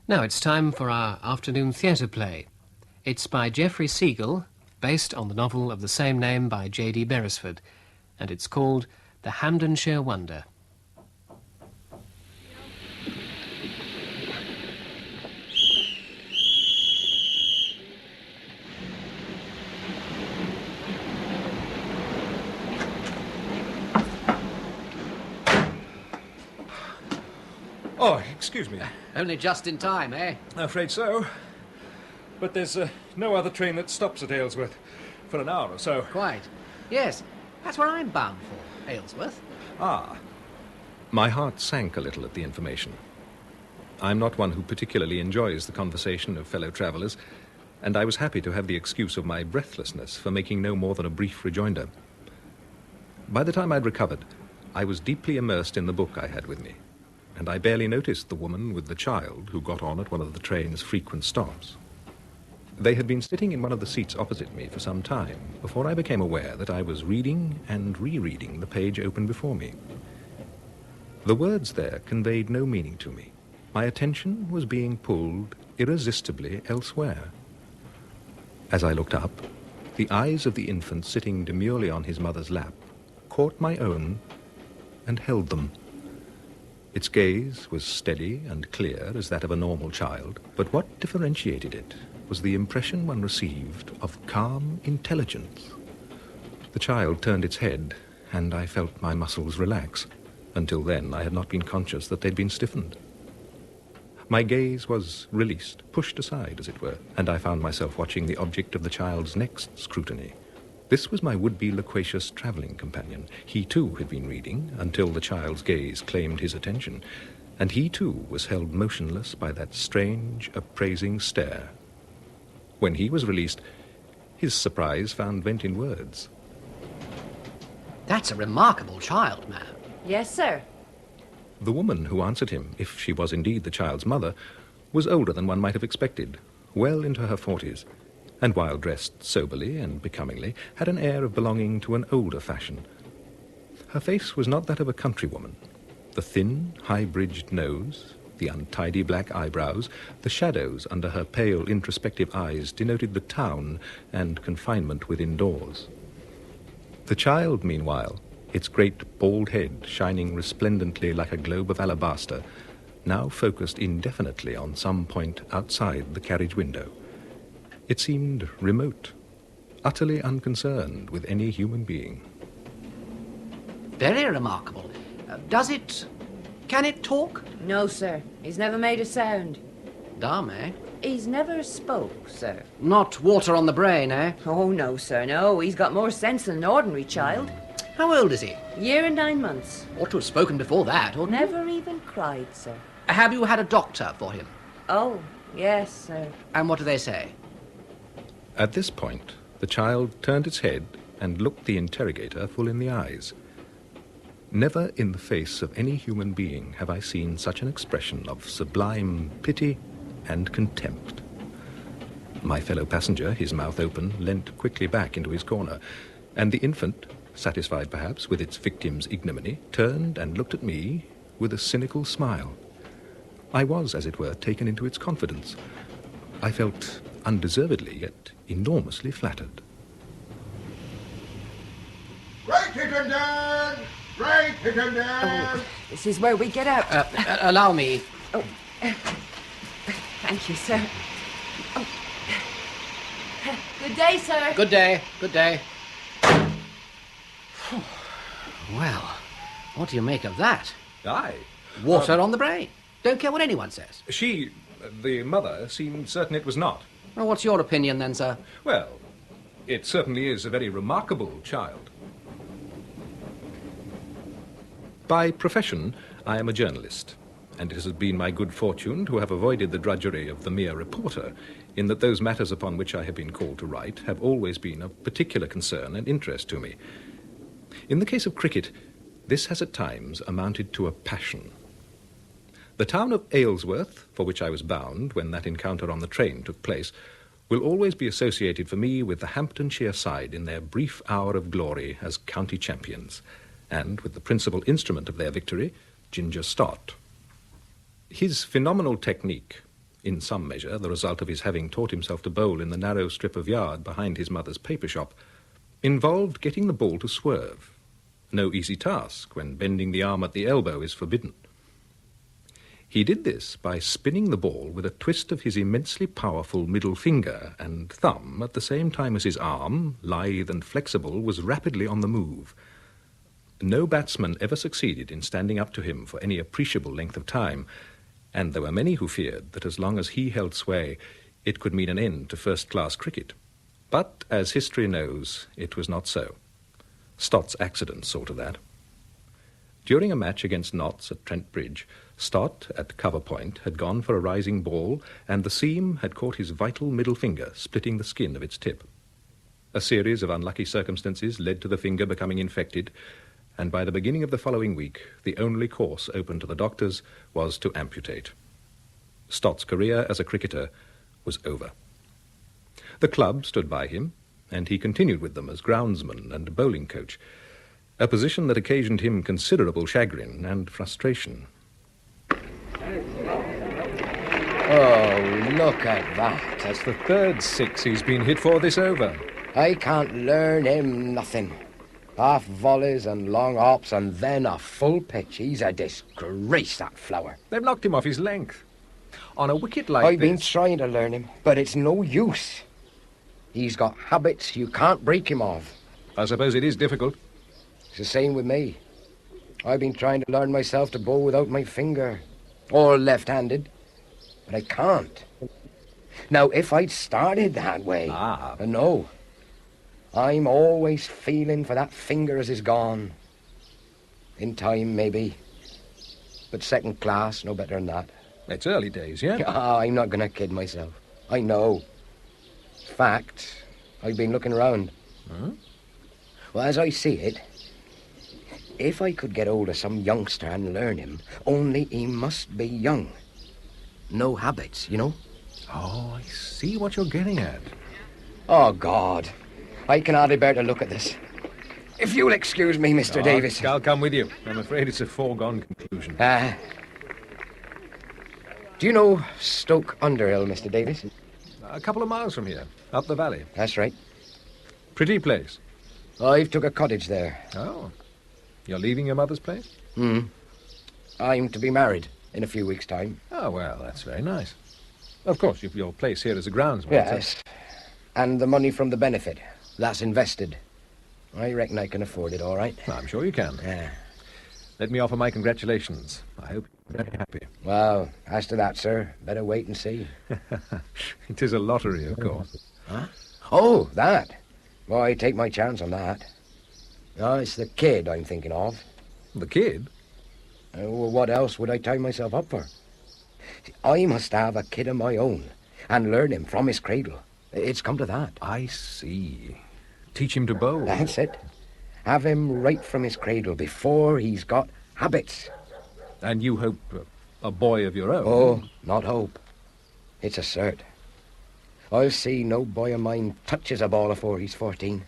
Now it's time for our afternoon theatre play. It's by Geoffrey Segal, based on the novel of the same name by J.D. Beresford, and it's called The Hampdenshire Wonder. Oh, excuse me. Only just in time, eh? Afraid so. But there's no other train that stops at Aylesworth for an hour or so. Quite. Yes, that's where I'm bound for, Aylesworth. Ah. My heart sank a little at the information. I'm not one who particularly enjoys the conversation of fellow travellers, and I was happy to have the excuse of my breathlessness for making no more than a brief rejoinder. By the time I'd recovered, I was deeply immersed in the book I had with me, and I barely noticed the woman with the child who got on at one of the train's frequent stops. They had been sitting in one of the seats opposite me for some time before I became aware that I was reading and rereading the page open before me. The words there conveyed no meaning to me. My attention was being pulled irresistibly elsewhere. As I looked up, the eyes of the infant sitting demurely on his mother's lap caught my own and held them. Its gaze was steady and clear as that of a normal child, but what differentiated it was the impression one received of calm intelligence. The child turned its head, and I felt my muscles relax. Until then, I had not been conscious that they'd been stiffened. My gaze was released, pushed aside, as it were, and I found myself watching the object of the child's next scrutiny. This was my would-be loquacious travelling companion. He, too, had been reading until the child's gaze claimed his attention, and he, too, was held motionless by that strange, appraising stare. When he was released, his surprise found vent in words. That's a remarkable child, ma'am. Yes, sir. The woman who answered him, if she was indeed the child's mother, was older than one might have expected, well into her 40s, and while dressed soberly and becomingly, had an air of belonging to an older fashion. Her face was not that of a countrywoman. The thin, high-bridged nose, the untidy black eyebrows, the shadows under her pale, introspective eyes denoted the town and confinement within doors. The child, meanwhile, its great bald head shining resplendently like a globe of alabaster, now focused indefinitely on some point outside the carriage window. It seemed remote, utterly unconcerned with any human being. Very remarkable. Can it talk? No, sir. He's never made a sound. Dumb, eh? He's never spoke, sir. Not water on the brain, eh? Oh, no, sir, no. He's got more sense than an ordinary child. How old is he? Year and 9 months. Ought to have spoken before that, oughtn't he? Never even cried, sir. Have you had a doctor for him? Oh, yes, sir. And what do they say? At this point, the child turned its head and looked the interrogator full in the eyes. Never in the face of any human being have I seen such an expression of sublime pity and contempt. My fellow passenger, his mouth open, leant quickly back into his corner, and the infant, satisfied perhaps with its victim's ignominy, turned and looked at me with a cynical smile. I was, as it were, taken into its confidence. I felt undeservedly, yet enormously flattered. Break it and down! Break it and down! Oh, this is where we get out. Allow me. Oh, thank you, sir. Oh. Good day, sir. Good day, good day. Well, what do you make of that? Aye. Water on the brain. Don't care what anyone says. She, the mother, seemed certain it was not. Well, what's your opinion then, sir? Well, it certainly is a very remarkable child. By profession, I am a journalist, and it has been my good fortune to have avoided the drudgery of the mere reporter, in that those matters upon which I have been called to write have always been of particular concern and interest to me. In the case of cricket, this has at times amounted to a passion. The town of Aylesworth, for which I was bound when that encounter on the train took place, will always be associated for me with the Hampdenshire side in their brief hour of glory as county champions, and with the principal instrument of their victory, Ginger Stott. His phenomenal technique, in some measure the result of his having taught himself to bowl in the narrow strip of yard behind his mother's paper shop, involved getting the ball to swerve. No easy task when bending the arm at the elbow is forbidden. He did this by spinning the ball with a twist of his immensely powerful middle finger and thumb at the same time as his arm, lithe and flexible, was rapidly on the move. No batsman ever succeeded in standing up to him for any appreciable length of time, and there were many who feared that as long as he held sway, it could mean an end to first-class cricket. But, as history knows, it was not so. Stott's accident saw to that. During a match against Notts at Trent Bridge, Stott, at cover point, had gone for a rising ball, and the seam had caught his vital middle finger, splitting the skin of its tip. A series of unlucky circumstances led to the finger becoming infected, and by the beginning of the following week, the only course open to the doctors was to amputate. Stott's career as a cricketer was over. The club stood by him, and he continued with them as groundsman and bowling coach, a position that occasioned him considerable chagrin and frustration. Oh, look at that. That's the third six he's been hit for this over. I can't learn him nothing. Half volleys and long hops and then a full pitch. He's a disgrace, that flower. They've knocked him off his length. On a wicket like I've this... been trying to learn him, but it's no use. He's got habits you can't break him of. I suppose it is difficult. It's the same with me. I've been trying to learn myself to bowl without my finger, or left-handed, but I can't. Now, if I'd started that way, no, I'm always feeling for that finger as is gone. In time, maybe, but second class, no better than that. It's early days, yeah? I'm not going to kid myself. I know. Fact, I've been looking around. Huh? Well, as I see it, if I could get hold of some youngster and learn him, only he must be young. No habits, you know? Oh, I see what you're getting at. Oh, God. I can hardly bear to look at this. If you'll excuse me, Mr. Davis. I'll come with you. I'm afraid it's a foregone conclusion. Do you know Stoke-under-Hill, Mr. Davis? A couple of miles from here, up the valley. That's right. Pretty place. I've took a cottage there. Oh. You're leaving your mother's place? I'm to be married in a few weeks' time. Oh, well, that's very nice. Of course, your place here is a groundsman. Yes. And the money from the benefit, that's invested. I reckon I can afford it, all right. I'm sure you can. Yeah. Let me offer my congratulations. I hope you're very happy. Well, as to that, sir, better wait and see. It is a lottery, of course. Huh? Oh, that. Well, I take my chance on that. Oh, it's the kid I'm thinking of. The kid? Well, what else would I tie myself up for? I must have a kid of my own and learn him from his cradle. It's come to that. I see. Teach him to bowl. That's it. Have him right from his cradle before he's got habits. And you hope a boy of your own? Oh, not hope. It's a cert. I'll see no boy of mine touches a ball afore he's 14.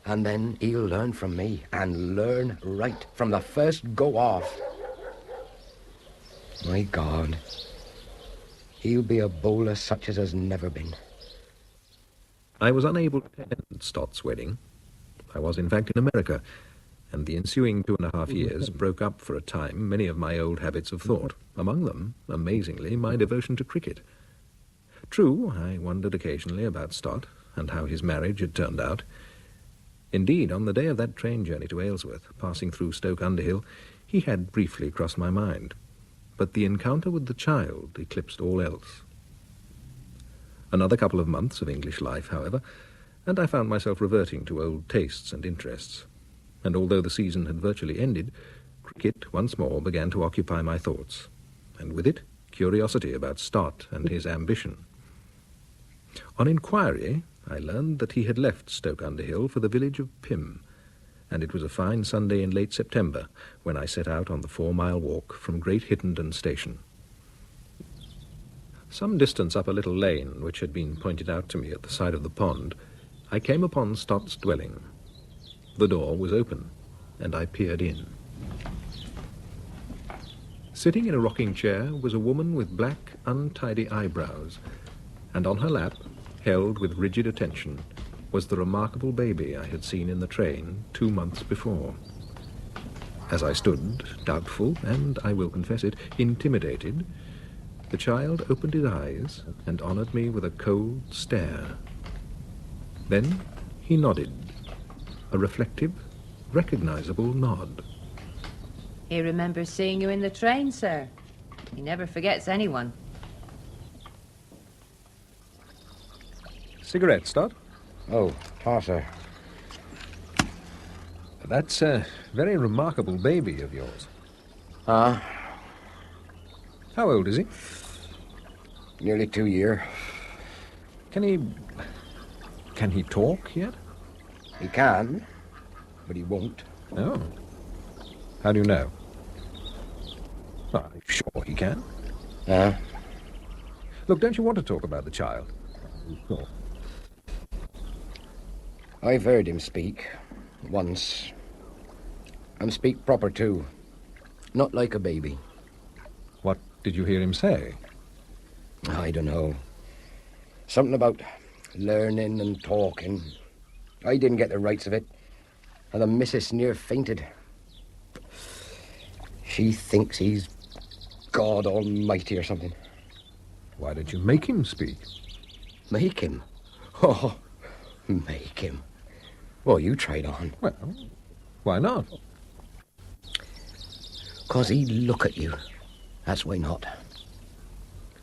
And then he'll learn from me, and learn right from the first go off. My God. He'll be a bowler such as has never been. I was unable to attend Stott's wedding. I was, in fact, in America, and the ensuing 2.5 years broke up for a time many of my old habits of thought, among them, amazingly, my devotion to cricket. True, I wondered occasionally about Stott and how his marriage had turned out. Indeed, on the day of that train journey to Aylesworth, passing through Stoke-under-Hill, he had briefly crossed my mind. But the encounter with the child eclipsed all else. Another couple of months of English life, however, and I found myself reverting to old tastes and interests. And although the season had virtually ended, cricket once more began to occupy my thoughts, and with it, curiosity about Stott and his ambition. On inquiry, I learned that he had left Stoke-under-Hill for the village of Pym, and it was a fine Sunday in late September when I set out on the 4-mile walk from Great Hittenden Station. Some distance up a little lane, which had been pointed out to me at the side of the pond, I came upon Stott's dwelling. The door was open, and I peered in. Sitting in a rocking chair was a woman with black, untidy eyebrows, and on her lap, held with rigid attention, was the remarkable baby I had seen in the train 2 months before. As I stood, doubtful, and, I will confess it, intimidated, the child opened his eyes and honoured me with a cold stare. Then he nodded, a reflective, recognisable nod. He remembers seeing you in the train, sir. He never forgets anyone. Cigarette, Stott? Oh, tosser. That's a very remarkable baby of yours. Ah, How old is he? nearly 2 year. Can he talk yet? He can, but he won't. Oh. How do you know? Well, I'm sure he can. Look, don't you want to talk about the child? Sure. I've heard him speak once. And speak proper too. Not like a baby. What did you hear him say? I don't know. Something about learning and talking. I didn't get the rights of it. And the missus near fainted. She thinks he's God Almighty or something. Why did you make him speak? Make him? Oh, make him. Well, you tried on. Well, why not? 'Cause he'd look at you. That's why not.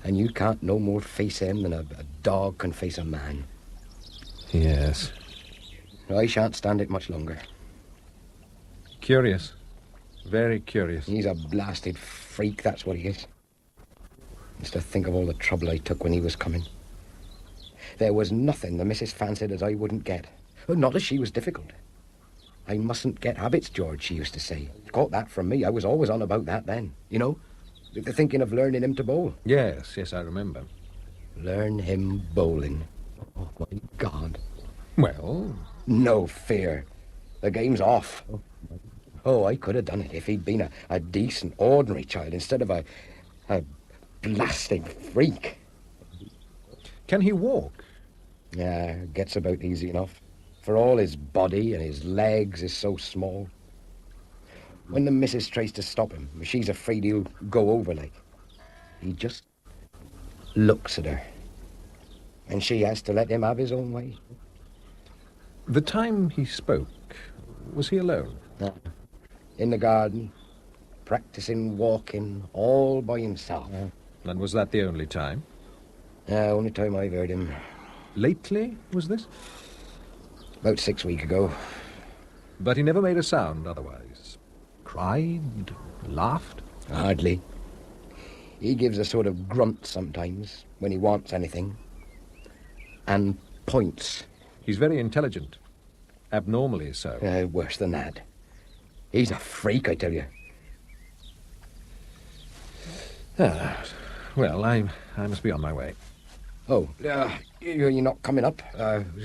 And you can't no more face him than a dog can face a man. Yes. I shan't stand it much longer. Curious. Very curious. He's a blasted freak, that's what he is. Just to think of all the trouble I took when he was coming. There was nothing the missus fancied as I wouldn't get. Not as she was difficult. I mustn't get habits, George, she used to say. Caught that from me. I was always on about that then. You know, the thinking of learning him to bowl. Yes, I remember. Learn him bowling. Oh, my God. Well, No fear. The game's off. Oh, I could have done it if he'd been a decent, ordinary child instead of a blasted freak. can he walk? Yeah, gets about easy enough. For all his body and his legs is so small. When the missus tries to stop him, she's afraid he'll go over like. He just looks at her. And she has to let him have his own way. The time he spoke, was he alone? In the garden, practicing walking all by himself. And was that the only time? Only time I've heard him. Lately, was this? About 6 weeks ago. But he never made a sound otherwise. Cried, laughed. Hardly. He gives a sort of grunt sometimes when he wants anything. And points. He's very intelligent. Abnormally so. Worse than that. He's a freak, I tell you. Well, I must be on my way. Oh, you're not coming up?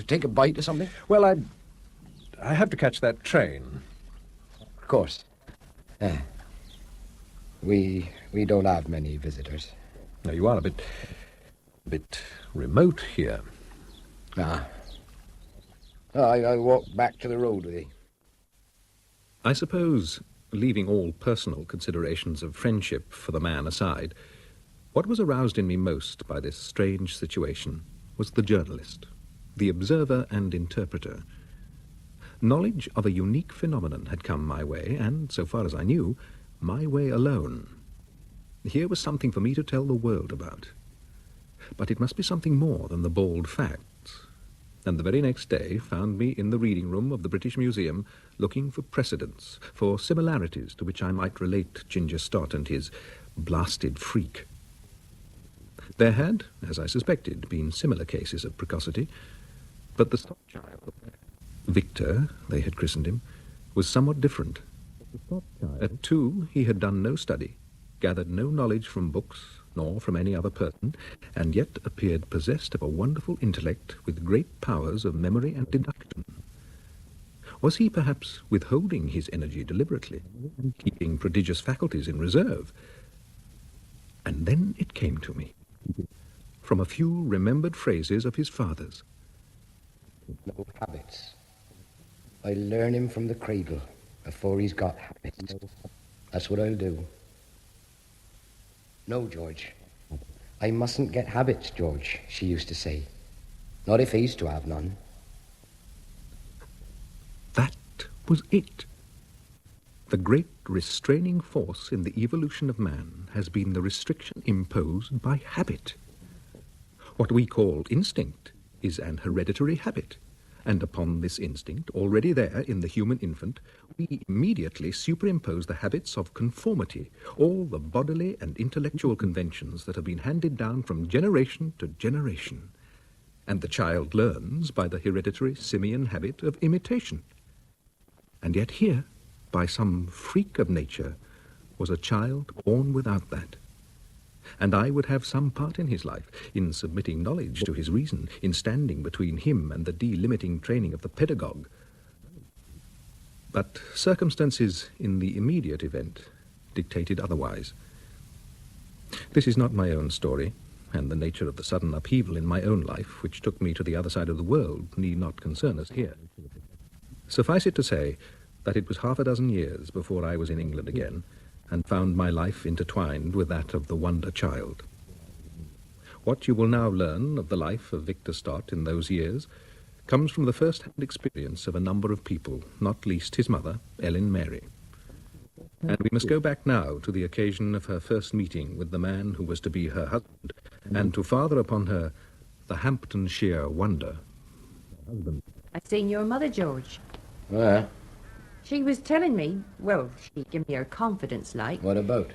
Take a bite or something? Well, I have to catch that train. Of course. We don't have many visitors. Now, you are a bit remote here. I'll walk back to the road with you. I suppose, leaving all personal considerations of friendship for the man aside, what was aroused in me most by this strange situation was the journalist, the observer and interpreter. Knowledge of a unique phenomenon had come my way, and, so far as I knew, my way alone. Here was something for me to tell the world about. But it must be something more than the bald facts. And the very next day found me in the reading room of the British Museum looking for precedents, for similarities to which I might relate Ginger Stott and his blasted freak. There had, as I suspected, been similar cases of precocity, but the Stott child, Victor, they had christened him, was somewhat different. At 2, he had done no study, gathered no knowledge from books, nor from any other person, and yet appeared possessed of a wonderful intellect with great powers of memory and deduction. Was he perhaps withholding his energy deliberately, keeping prodigious faculties in reserve, And then it came to me, from a few remembered phrases of his father's. No habits. I learn him from the cradle before he's got habits. That's what I'll do. No, George. I mustn't get habits, George, she used to say. Not if he's to have none. That was it. The great restraining force in the evolution of man has been the restriction imposed by habit. What we call instinct is an hereditary habit, and upon this instinct, already there in the human infant, we immediately superimpose the habits of conformity, all the bodily and intellectual conventions that have been handed down from generation to generation. And the child learns by the hereditary simian habit of imitation. And yet here, by some freak of nature, was a child born without that. And I would have some part in his life, in submitting knowledge to his reason, in standing between him and the delimiting training of the pedagogue. But circumstances in the immediate event dictated otherwise. This is not my own story, and the nature of the sudden upheaval in my own life, which took me to the other side of the world, need not concern us here. Suffice it to say that it was half a dozen years before I was in England again, and found my life intertwined with that of the wonder child. What you will now learn of the life of Victor Stott in those years comes from the first-hand experience of a number of people, not least his mother, Ellen Mary. And we must go back now to the occasion of her first meeting with the man who was to be her husband, and to father upon her the Hampdenshire Wonder. I've seen your mother, George. Well, She was telling me, well, she gave me her confidence, like. what about?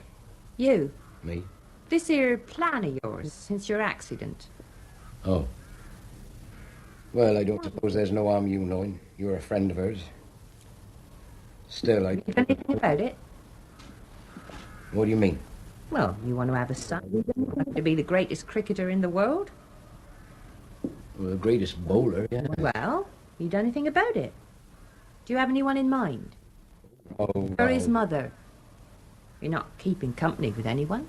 You, Me? this here plan of yours, since your accident. Oh. Well, I don't suppose there's no harm you knowing. You're a friend of hers. Still, You know anything about it? What do you mean? Well, you want to have a son. To be the greatest cricketer in the world? Well, the greatest bowler, yeah. Well, you done anything about it? Do you have anyone in mind? Oh, Or his well, mother? You're not keeping company with anyone?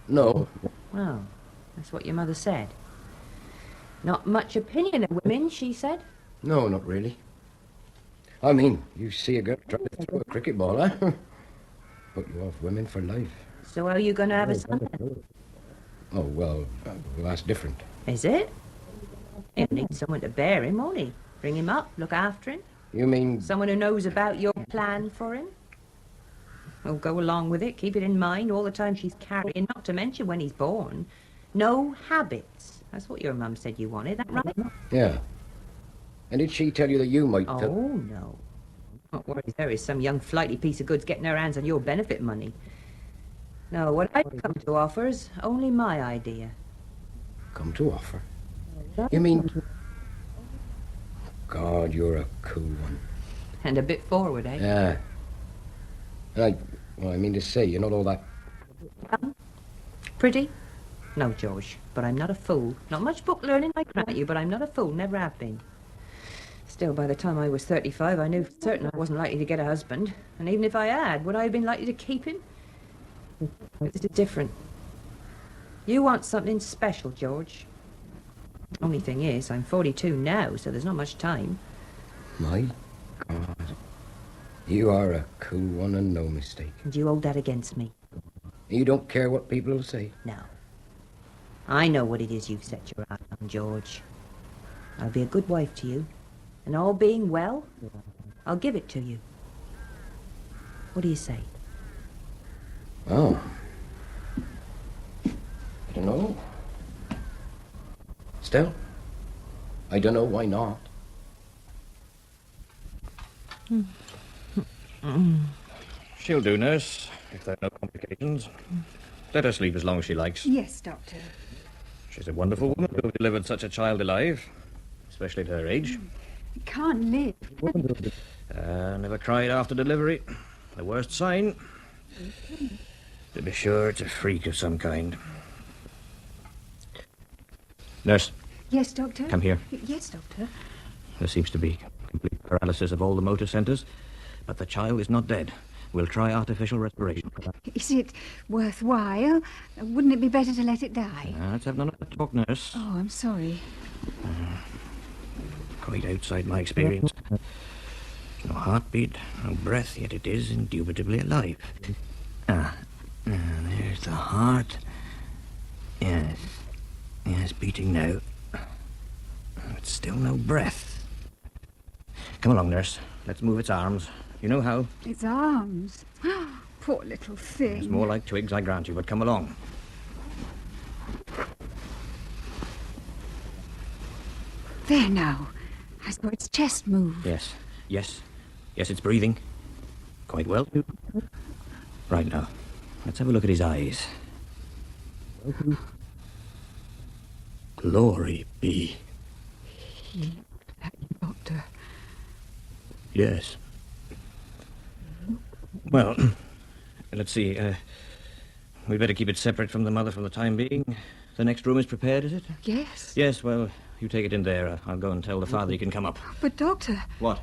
no. Well, that's what your mother said. Not much opinion of women, she said. No, not really. I mean, you see a girl trying to throw a cricket ball, huh? Put you off women for life. So how are you going to have a son then? Oh, well, that's different. Is it? He'll need someone to bear him, won't he? Bring him up, look after him. You mean... Someone who knows about your plan for him. Well, go along with it. Keep it in mind all the time she's carrying, not to mention when he's born. No habits. That's what your mum said you wanted, that right? Yeah. And did she tell you that you might... Oh, no. Don't worry, there is some young flighty piece of goods getting her hands on your benefit money. No, what I've come to offer's only my idea. Come to offer? You mean... God, you're a cool one. And a bit forward, eh? Yeah. And I mean to say, you're not all that... Pretty? No, George, but I'm not a fool. Not much book learning, I grant you, but I'm not a fool, never have been. Still, by the time I was 35, I knew for certain I wasn't likely to get a husband. And even if I had, would I have been likely to keep him? This is different. You want something special, George. Only thing is, I'm 42 now, so there's not much time. My God. You are a cool one and no mistake. And you hold that against me? You don't care what people will say? No. I know what it is you've set your heart on, George. I'll be a good wife to you. And all being well, I'll give it to you. What do you say? Oh. I don't know. Still, I don't know why not. She'll do, nurse, if there are no complications. Let her sleep as long as she likes. Yes, Doctor. She's a wonderful woman to have delivered such a child alive, especially at her age. It can't live. Never cried after delivery. The worst sign. To be sure, it's a freak of some kind. Nurse, Yes, Doctor. come here. Yes, Doctor. There seems to be complete paralysis of all the motor centres, but the child is not dead. We'll try artificial respiration. Is it worthwhile? Wouldn't it be better to let it die? Let's have none of that talk, nurse. Oh, I'm sorry. Quite outside my experience. No heartbeat, no breath, yet it is indubitably alive. There's the heart. Yes. Yes, beating now. But still no breath. Come along, nurse. Let's move its arms. You know how? Its arms. Poor little thing. It's more like twigs, I grant you, but come along. There now. I saw its chest move. Yes. Yes, it's breathing. Quite well, too. Right now, let's have a look at his eyes. Glory be. Doctor. Yes. Well, let's see. We'd better keep it separate from the mother for the time being. The next room is prepared, is it? Yes. Yes, well, you take it in there. I'll go and tell the father he can come up. But, Doctor... What?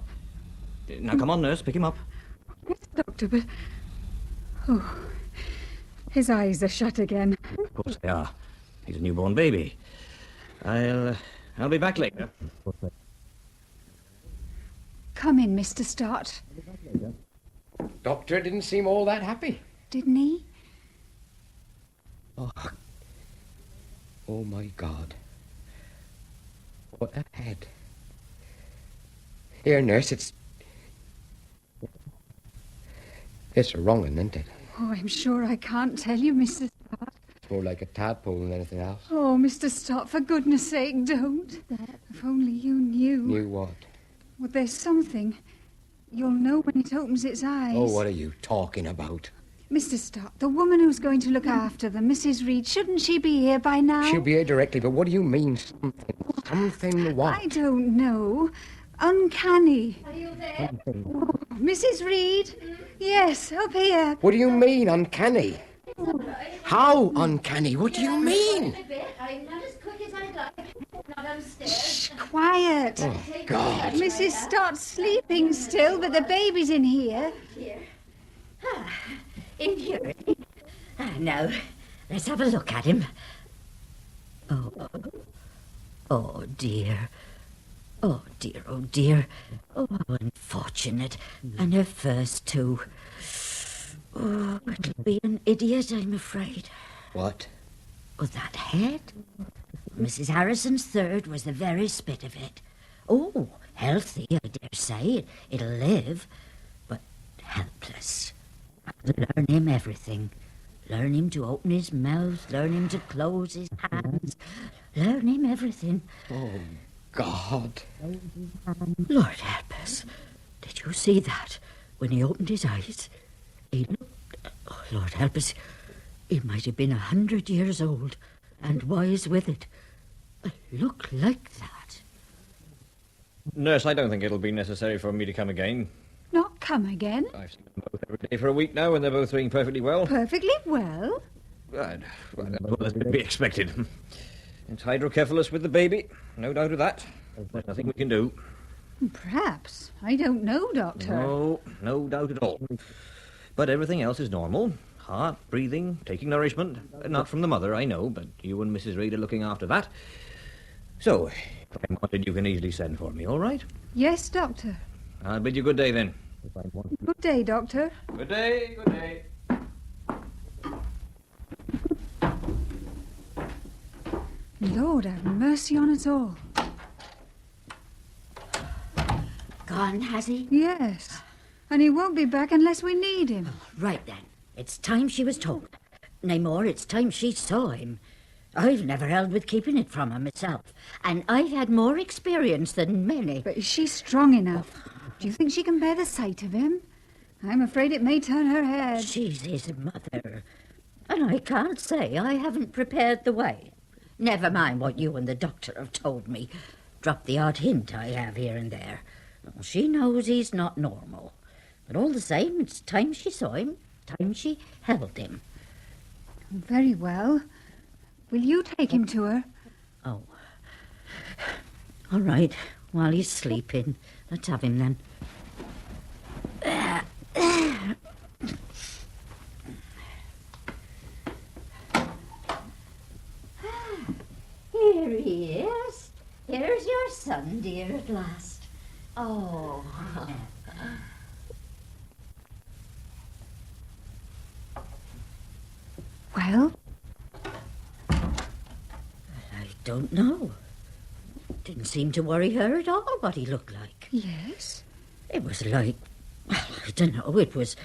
Now, come on, nurse, pick him up. Yes, Doctor, but... Oh, his eyes are shut again. Of course they are. He's a newborn baby. I'll be back later. Come in, Mr. Stott. Doctor didn't seem all that happy. Didn't he? Oh, my God. What a head. Here, nurse, it's a wrong one, isn't it? Oh, I'm sure I can't tell you, Mr. Stott. It's more like a tadpole than anything else. Oh, Mr. Stott, for goodness sake, don't. If only you knew. Knew what? Well, there's something. You'll know when it opens its eyes. Oh, what are you talking about? Mr. Stott, the woman who's going to look after them, Mrs. Reed, shouldn't she be here by now? She'll be here directly, but what do you mean, something? Something what? I don't know. Uncanny. Are you there? Oh, Mrs. Reed? Yes, up here. What do you mean, uncanny? How uncanny? What do you mean? I'm not as quick as I'd like. Not upstairs. Shh, quiet. Oh, God. Mrs. Stott's sleeping still, but the baby's in here. Here. In here. Now, let's have a look at him. Oh, dear. Oh, dear, oh, dear. Oh, how unfortunate. And her first, too. Oh, it'll be an idiot, I'm afraid. What? Oh, that head? Mrs. Harrison's third was the very spit of it. Oh, healthy, I dare say. It'll live. But helpless. Learn him everything. Learn him to open his mouth. Learn him to close his hands. Learn him everything. Oh, God. Lord help us. Did you see that? When he opened his eyes, he looked... Oh, Lord help us. He might have been 100 years old, and wise with it. A look like that. Nurse, I don't think it'll be necessary for me to come again. Not come again? I've seen them both every day for a week now, and they're both doing perfectly well. Perfectly well. Well, as could be expected. It's hydrocephalus with the baby, no doubt of that. There's nothing we can do. Perhaps. I don't know, Doctor. No doubt at all. But everything else is normal. Heart, breathing, taking nourishment. Not from the mother, I know, but you and Mrs. Reed are looking after that. So, if I'm wanted, you can easily send for me, all right? Yes, Doctor. I'll bid you good day, then. Good day, Doctor. Good day, good day. Lord have mercy on us all. Gone, has he? Yes. And he won't be back unless we need him. Right then. It's time she was told. Nay more, it's time she saw him. I've never held with keeping it from her myself, and I've had more experience than many. But is she strong enough? Do you think she can bear the sight of him? I'm afraid it may turn her head. She's his mother, and I can't say I haven't prepared the way. Never mind what you and the doctor have told me. Drop the odd hint I have here and there. She knows he's not normal. But all the same, it's time she saw him, time she held him. Very well. Will you take him to her? Oh. All right, while he's sleeping. Let's have him then. Here he is. Here's your son, dear, at last. Oh. Well? I don't know. Didn't seem to worry her at all what he looked like. Yes? It was like, well, I don't know, it was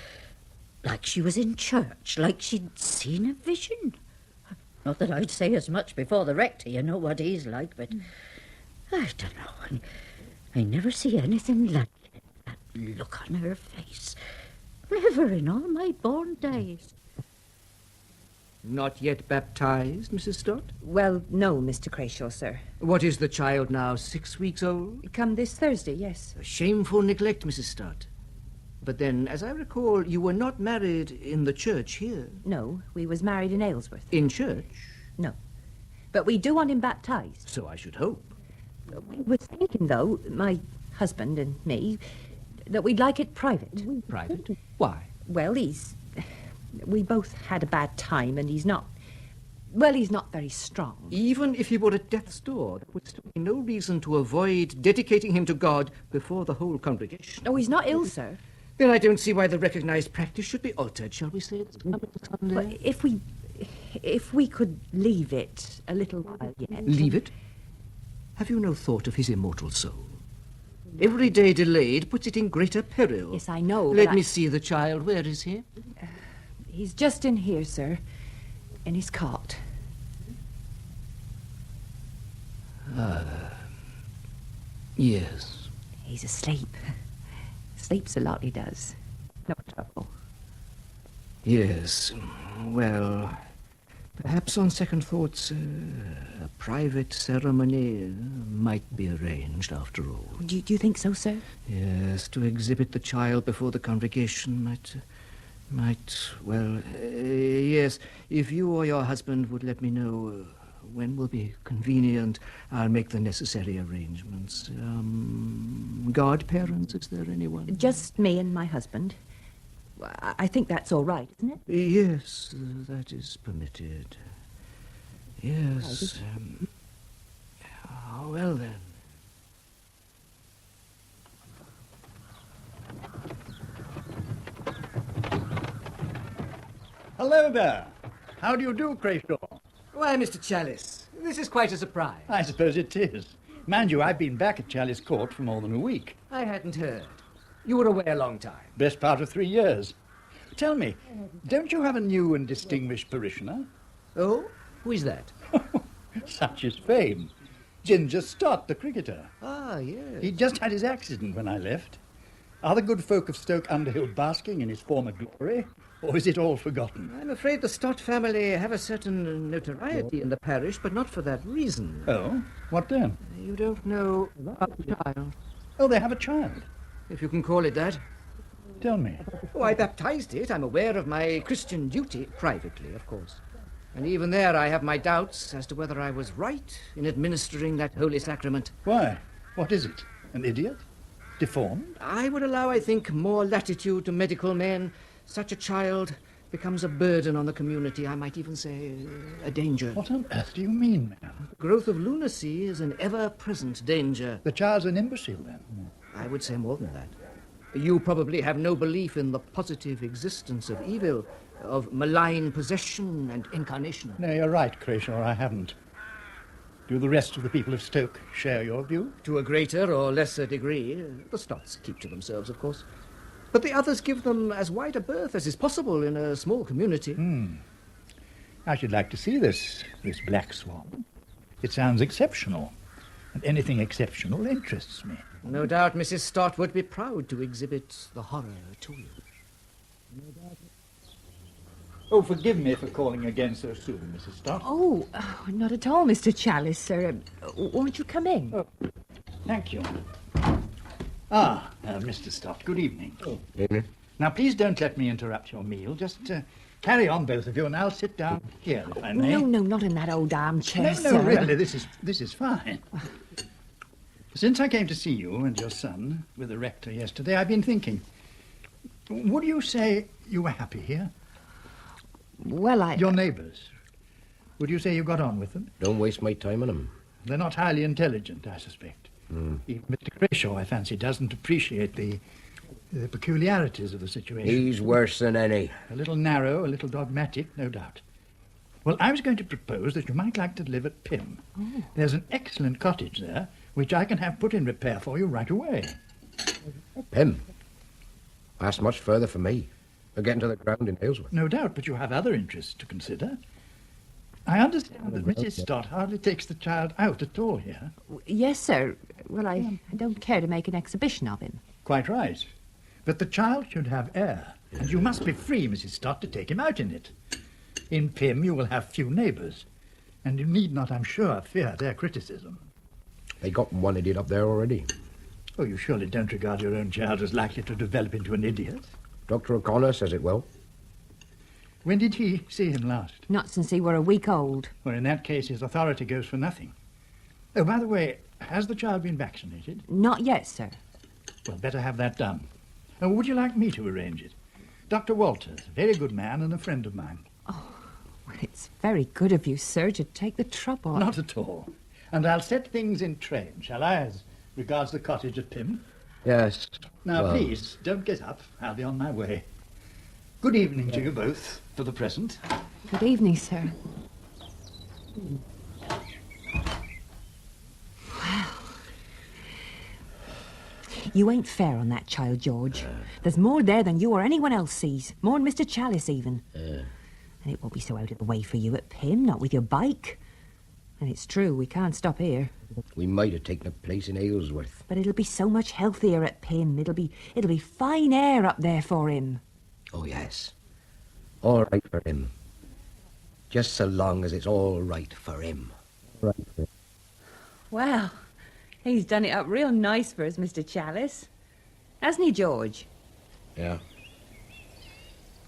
like she was in church, like she'd seen a vision. Not that I'd say as much before the rector, you know what he's like, but I don't know. I never see anything like it. That look on her face. Never in all my born days. Not yet baptized, Mrs. Stott? Well, no, Mr. Crayshaw, sir. What is the child now, 6 weeks old? Come this Thursday, yes. A shameful neglect, Mrs. Stott. But then, as I recall, you were not married in the church here. No, we was married in Aylesworth. In church? No. But we do want him baptized. So I should hope. We were thinking, though, my husband and me, that we'd like it private. Private? Why? Well, we both had a bad time, and he's not very strong. Even if he were at death's door, there would still be no reason to avoid dedicating him to God before the whole congregation. Oh, he's not ill, sir. Then I don't see why the recognized practice should be altered, shall we say, this coming Sunday? Well, if we could leave it a little while yet. Leave it? Have you no thought of his immortal soul? Every day delayed puts it in greater peril. Yes, I know. Let me see the child. Where is he? He's just in here, sir, in his cot. Yes. He's asleep. Sleeps a lot, he does. No trouble. Yes. Well, perhaps on second thoughts, a private ceremony might be arranged after all. Do you think so, sir? Yes, to exhibit the child before the congregation yes, if you or your husband would let me know when will be convenient, I'll make the necessary arrangements. Godparents, is there anyone? Just me and my husband. I think that's all right, isn't it? Yes, that is permitted. Yes. Well, then. Hello there. How do you do, Crayshaw? Why, Mr. Chalice, this is quite a surprise. I suppose it is. Mind you, I've been back at Chalice Court for more than a week. I hadn't heard. You were away a long time. Best part of 3 years. Tell me, don't you have a new and distinguished parishioner? Oh? Who is that? Such is fame. Victor Stott, the cricketer. Ah, yes. He'd just had his accident when I left. Are the good folk of Stoke Underhill basking in his former glory, or is it all forgotten? I'm afraid the Stott family have a certain notoriety in the parish, but not for that reason. Oh? What then? You don't know about the child. Oh, they have a child. If you can call it that. Tell me. Oh, I baptized it. I'm aware of my Christian duty, privately, of course. And even there I have my doubts as to whether I was right in administering that holy sacrament. Why? What is it? An idiot? Deformed? I would allow, I think, more latitude to medical men. Such a child becomes a burden on the community. I might even say a danger. What on earth do you mean, man? The growth of lunacy is an ever-present danger. The child's an imbecile, then? I would say more than that. You probably have no belief in the positive existence of evil, of malign possession and incarnation. No, you're right, Crayshaw, I haven't. Do the rest of the people of Stoke share your view? To a greater or lesser degree. The Stotts keep to themselves, of course. But the others give them as wide a berth as is possible in a small community. I should like to see this black swan. It sounds exceptional, and anything exceptional interests me. No doubt Mrs. Stott would be proud to exhibit the horror to you. Oh, forgive me for calling again so soon, Mrs. Stott. Oh, not at all, Mr. Chalice, sir. Won't you come in? Oh, thank you. Mr. Stott, good evening. Evening. Now, please don't let me interrupt your meal. Just carry on, both of you, and I'll sit down here, if I may. No, not in that old armchair, sir. No, really, this is fine. Since I came to see you and your son with the rector yesterday, I've been thinking, would you say you were happy here? Well, Your neighbours, would you say you got on with them? Don't waste my time on them. They're not highly intelligent, I suspect. Even Mr. Crashaw, I fancy, doesn't appreciate the peculiarities of the situation. He's worse than any. A little narrow, a little dogmatic, no doubt. Well, I was going to propose that you might like to live at Pym. Oh. There's an excellent cottage there, which I can have put in repair for you right away. Pym? That's much further for me. We're getting to the ground in Aylesworth. No doubt, but you have other interests to consider. I understand that Mrs. Stott hardly takes the child out at all here. Yes, sir. Well, I don't care to make an exhibition of him. Quite right. But the child should have air, and you must be free, Mrs. Stott, to take him out in it. In Pym you will have few neighbours, and you need not, I'm sure, fear their criticism. They got one idiot up there already. Oh, you surely don't regard your own child as likely to develop into an idiot? Dr. O'Connor says it will. When did he see him last? Not since he were a week old. Well, in that case, his authority goes for nothing. Oh, by the way, has the child been vaccinated? Not yet, sir. Well, better have that done. And would you like me to arrange it? Dr. Walters, a very good man and a friend of mine. Well, it's very good of you, sir, to take the trouble. Not at all. And I'll set things in train, shall I, as regards the cottage at Pym? Yes. Now, well, please, don't get up. I'll be on my way. Good evening to you both, for the present. Good evening, sir. Well, you ain't fair on that child, George. There's more there than you or anyone else sees. More than Mr. Chalice, even. And it won't be so out of the way for you at Pym, not with your bike. And it's true, we can't stop here. we might have taken a place in Aylesworth. But it'll be so much healthier at Pym. It'll be fine air up there for him. Oh, yes. All right for him. Just so long as it's all right for him. Right. Well, he's done it up real nice for us, Mr. Chalice. Hasn't he, George? Yeah.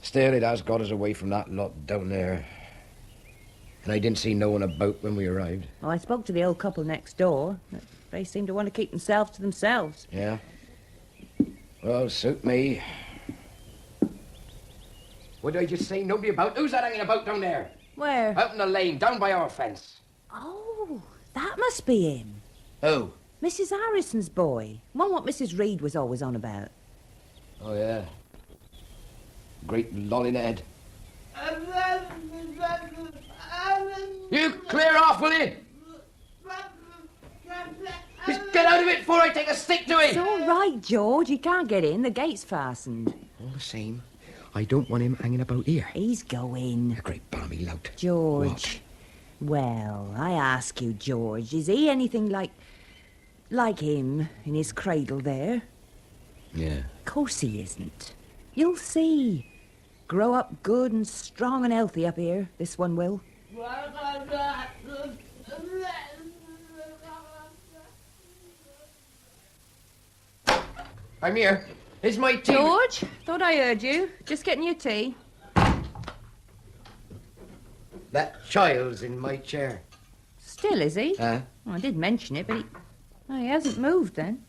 Still, it has got us away from that lot down there. And I didn't see no one about when we arrived. Well, I spoke to the old couple next door. They seem to want to keep themselves to themselves. Yeah? Well, suit me. What did I just say? Nobody about? Who's that hanging about down there? Where? Out in the lane, down by our fence. Oh, that must be him. Who? Mrs. Harrison's boy. One what Mrs. Reed was always on about. Oh, yeah. Great lolling head. You clear off, will you? Just get out of it before I take a stick to it. It's all right, George. He can't get in. The gate's fastened. All the same, I don't want him hanging about here. He's going. A great balmy lout. George. What? Well, I ask you, George, is he anything like him in his cradle there? Yeah. Of course he isn't. You'll see. Grow up good and strong and healthy up here, this one will. I'm here. Here's my tea. George, thought I heard you. Just getting your tea. That child's in my chair. Still, is he? Huh? Well, I did mention it, but he hasn't moved then.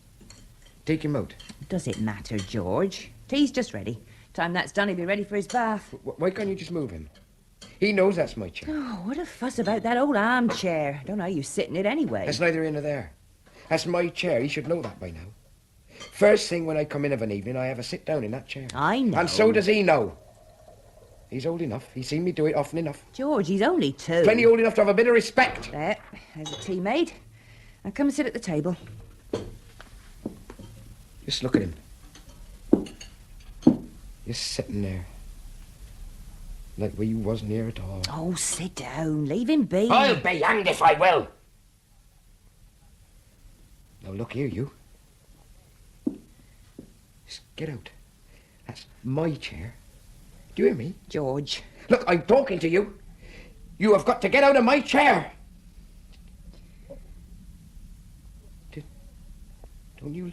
Take him out. Does it matter, George? Tea's just ready. Time that's done, he'll be ready for his bath. Why can't you just move him? He knows that's my chair. Oh, what a fuss about that old armchair. Don't know how you sit in it anyway. That's neither here nor there. That's my chair. He should know that by now. First thing when I come in of an evening, I have a sit down in that chair. I know. And so does he know. He's old enough. He's seen me do it often enough. George, he's only 2. Plenty old enough to have a bit of respect. There's a tea made. Now come and sit at the table. Just look at him. Just sitting there. Like we wasn't here at all. Oh, sit down. Leave him be. I'll be hanged if I will. Now look here, you. Just get out. That's my chair. Do you hear me? George. Look, I'm talking to you. You have got to get out of my chair. Don't you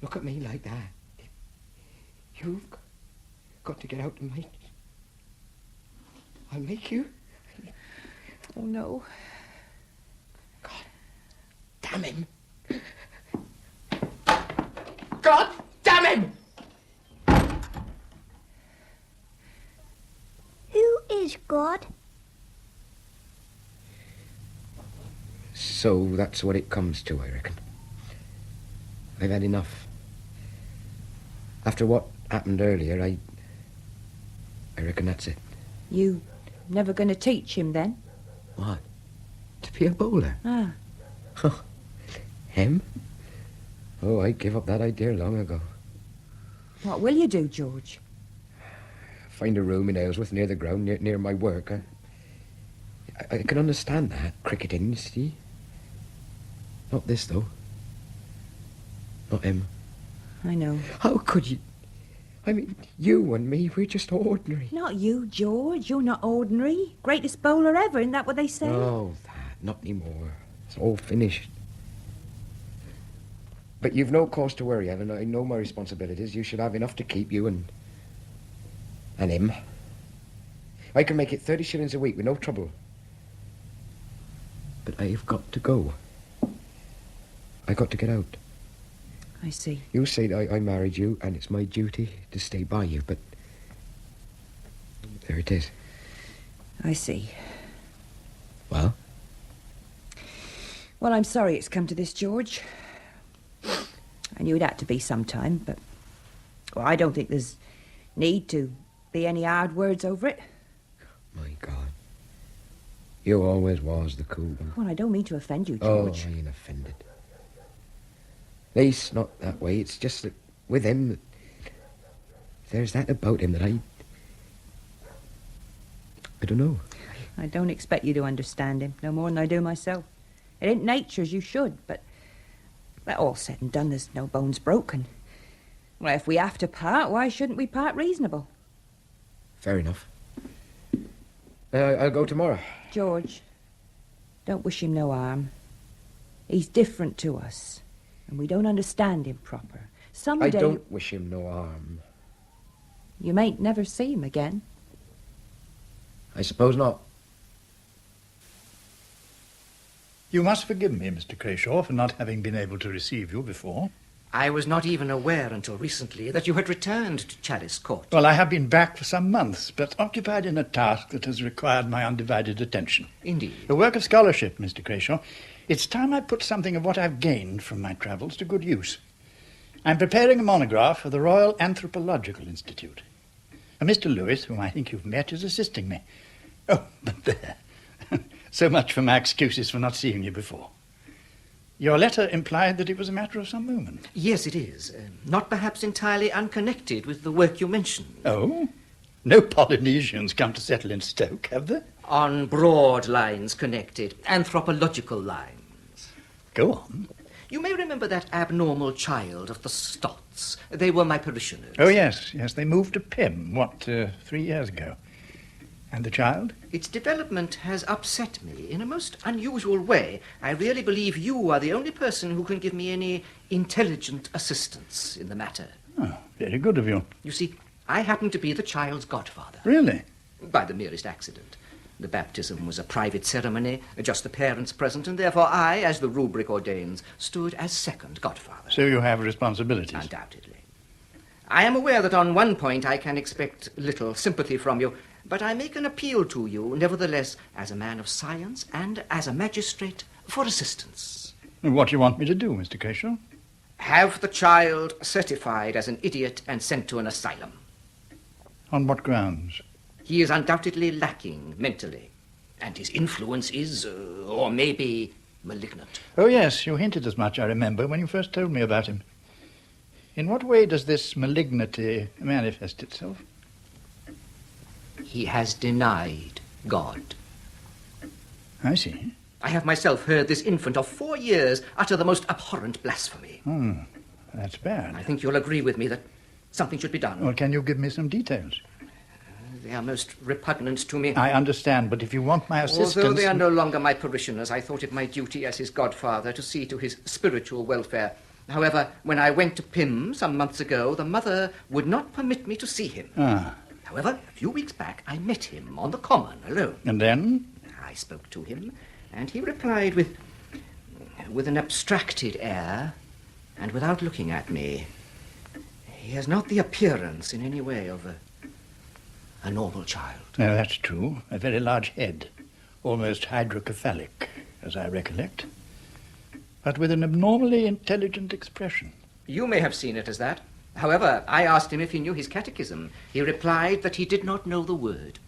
look at me like that. You've got to get out of my... I'll make you. Oh, no. God damn him. God damn him! Who is God? So that's what it comes to, I reckon. I've had enough. After what happened earlier, I reckon that's it. You never going to teach him then? What? To be a bowler? Ah. Him? Oh, I gave up that idea long ago. What will you do, George? Find a room in Aylesworth near the ground, near my work. I can understand that, cricketing, you see. Not this, though. Not him. I know. How could you? I mean, you and me, we're just ordinary. Not you, George. You're not ordinary. Greatest bowler ever, isn't that what they say? Oh, that, not anymore. It's all finished. But you've no cause to worry, Ellen. I know my responsibilities. You should have enough to keep you and him. I can make it 30 shillings a week with no trouble. But I've got to go. I got to get out. I see. You say that I married you, and it's my duty to stay by you, but there it is. I see. Well? Well, I'm sorry it's come to this, George. I knew it had to be sometime, but well, I don't think there's need to be any hard words over it. My God. You always was the cool one. Well, I don't mean to offend you, George. Oh, I ain't offended. At least not that way. It's just that with him, there's that about him that I don't know. I don't expect you to understand him, no more than I do myself. It ain't nature as you should, but that all said and done, there's no bones broken. Well, if we have to part, why shouldn't we part reasonable? Fair enough. I'll go tomorrow. George, don't wish him no harm. He's different to us, and we don't understand him proper. Someday... I don't wish him no harm. You mayn't never see him again. I suppose not. You must forgive me, Mr. Crayshaw, for not having been able to receive you before. I was not even aware until recently that you had returned to Chalice Court. Well, I have been back for some months, but occupied in a task that has required my undivided attention. Indeed. A work of scholarship, Mr. Crayshaw. It's time I put something of what I've gained from my travels to good use. I'm preparing a monograph for the Royal Anthropological Institute. Mr. Lewis, whom I think you've met, is assisting me. Oh, but there. So much for my excuses for not seeing you before. Your letter implied that it was a matter of some moment. Yes, it is. Not perhaps entirely unconnected with the work you mentioned. Oh? No Polynesians come to settle in Stoke, have they? On broad lines connected, anthropological lines. Go on. You may remember that abnormal child of the Stotts. They were my parishioners. Oh, yes. They moved to Pym, 3 years ago. And the child? Its development has upset me in a most unusual way. I really believe you are the only person who can give me any intelligent assistance in the matter. Oh, very good of you. You see, I happen to be the child's godfather. Really? By the merest accident. The baptism was a private ceremony, just the parents present, and therefore I, as the rubric ordains, stood as second godfather. So you have responsibilities? Undoubtedly. I am aware that on one point I can expect little sympathy from you, but I make an appeal to you, nevertheless, as a man of science and as a magistrate, for assistance. What do you want me to do, Mr. Crayshaw? Have the child certified as an idiot and sent to an asylum. On what grounds? He is undoubtedly lacking mentally, and his influence is, or maybe, malignant. Oh, yes, you hinted as much, I remember, when you first told me about him. In what way does this malignity manifest itself? He has denied God. I see. I have myself heard this infant of 4 years utter the most abhorrent blasphemy. That's bad. I think you'll agree with me that something should be done. Well, can you give me some details? They are most repugnant to me. I understand, but if you want my assistance... Although they are no longer my parishioners, I thought it my duty as his godfather to see to his spiritual welfare. However, when I went to Pym some months ago, the mother would not permit me to see him. However, a few weeks back, I met him on the common alone. And then? I spoke to him, and he replied with an abstracted air, and without looking at me. He has not the appearance in any way of a normal child. No, that's true. A very large head, almost hydrocephalic, as I recollect, but with an abnormally intelligent expression. You may have seen it as that. However, I asked him if he knew his catechism. He replied that he did not know the word.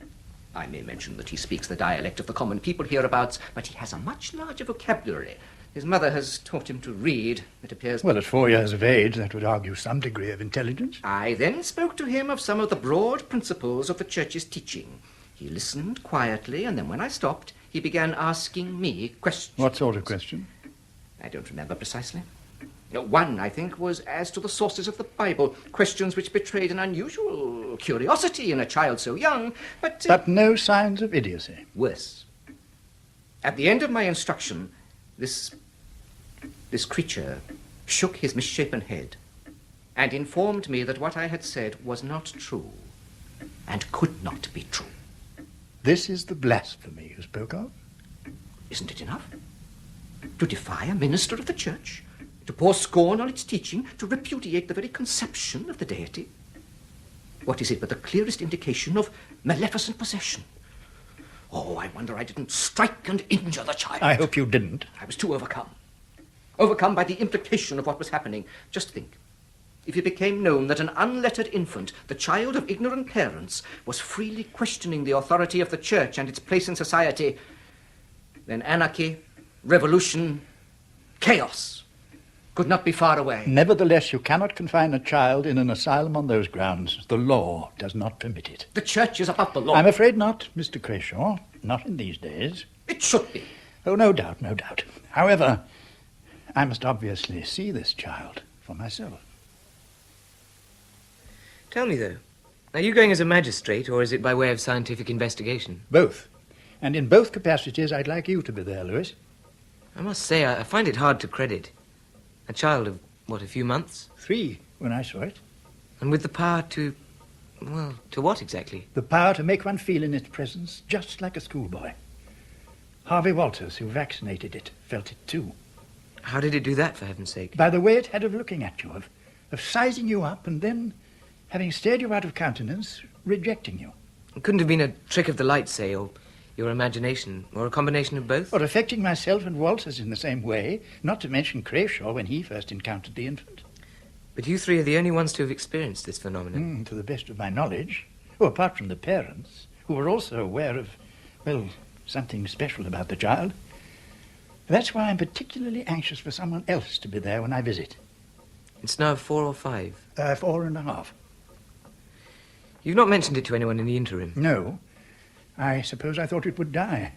I may mention that he speaks the dialect of the common people hereabouts, but he has a much larger vocabulary. His mother has taught him to read, it appears. Well, at 4 years of age, that would argue some degree of intelligence. I then spoke to him of some of the broad principles of the Church's teaching. He listened quietly, and then when I stopped, he began asking me questions. What sort of question? I don't remember precisely. One, I think, was as to the sources of the Bible, questions which betrayed an unusual curiosity in a child so young, but... But no signs of idiocy. Worse. At the end of my instruction, this creature shook his misshapen head and informed me that what I had said was not true and could not be true. This is the blasphemy you spoke of? Isn't it enough? To defy a minister of the Church, to pour scorn on its teaching, to repudiate the very conception of the deity? What is it but the clearest indication of maleficent possession? Oh, I wonder I didn't strike and injure the child. I hope you didn't. I was too overcome. Overcome by the implication of what was happening. Just think. If it became known that an unlettered infant, the child of ignorant parents, was freely questioning the authority of the Church and its place in society, then anarchy, revolution, chaos could not be far away. Nevertheless, you cannot confine a child in an asylum on those grounds. The law does not permit it. The Church is above the law. I'm afraid not, Mr. Crayshaw. Not in these days. It should be. Oh, no doubt, no doubt. However, I must obviously see this child for myself. Tell me, though, are you going as a magistrate, or is it by way of scientific investigation? Both. And in both capacities, I'd like you to be there, Lewis. I must say, I find it hard to credit. A child of, what, a few months? 3, when I saw it. And with the power to... well, to what exactly? The power to make one feel in its presence just like a schoolboy. Harvey Walters, who vaccinated it, felt it too. How did it do that, for heaven's sake? By the way it had of looking at you, of sizing you up, and then, having stared you out of countenance, rejecting you. It couldn't have been a trick of the light, say, or your imagination, or a combination of both? Or affecting myself and Walters in the same way, not to mention Crayshaw when he first encountered the infant. But you 3 are the only ones to have experienced this phenomenon. To the best of my knowledge. Oh, apart from the parents, who were also aware of, well, something special about the child. That's why I'm particularly anxious for someone else to be there when I visit. It's now 4 or 5? 4.5. You've not mentioned it to anyone in the interim? No. I suppose I thought it would die.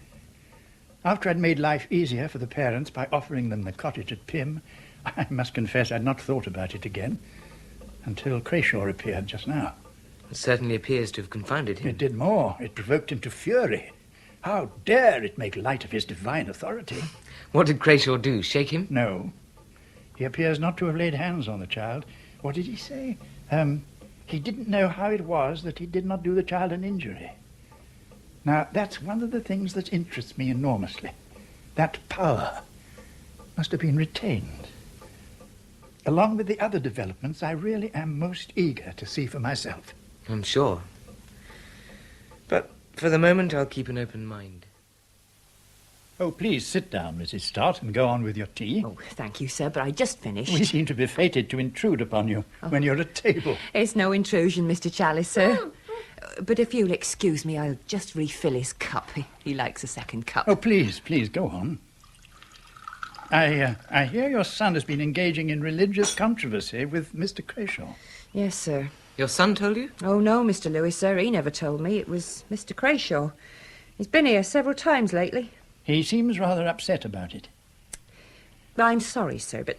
After I'd made life easier for the parents by offering them the cottage at Pym, I must confess I'd not thought about it again until Crayshaw appeared just now. It certainly appears to have confounded him. It did more. It provoked him to fury. How dare it make light of his divine authority? What did Crayshaw do, shake him? No. He appears not to have laid hands on the child. What did he say? He didn't know how it was that he did not do the child an injury. Now, that's one of the things that interests me enormously. That power must have been retained. Along with the other developments, I really am most eager to see for myself. I'm sure. But for the moment, I'll keep an open mind. Oh, please sit down, Mrs. Stott, and go on with your tea. Oh, thank you, sir, but I just finished. We seem to be fated to intrude upon you when you're at table. It's no intrusion, Mr. Chalice, sir. But if you'll excuse me, I'll just refill his cup. He likes a second cup. Oh, please, go on. I hear your son has been engaging in religious controversy with Mr. Crayshaw. Yes, sir. Your son told you? Oh, no, Mr. Lewis, sir. He never told me. It was Mr. Crayshaw. He's been here several times lately. He seems rather upset about it. I'm sorry, sir, but...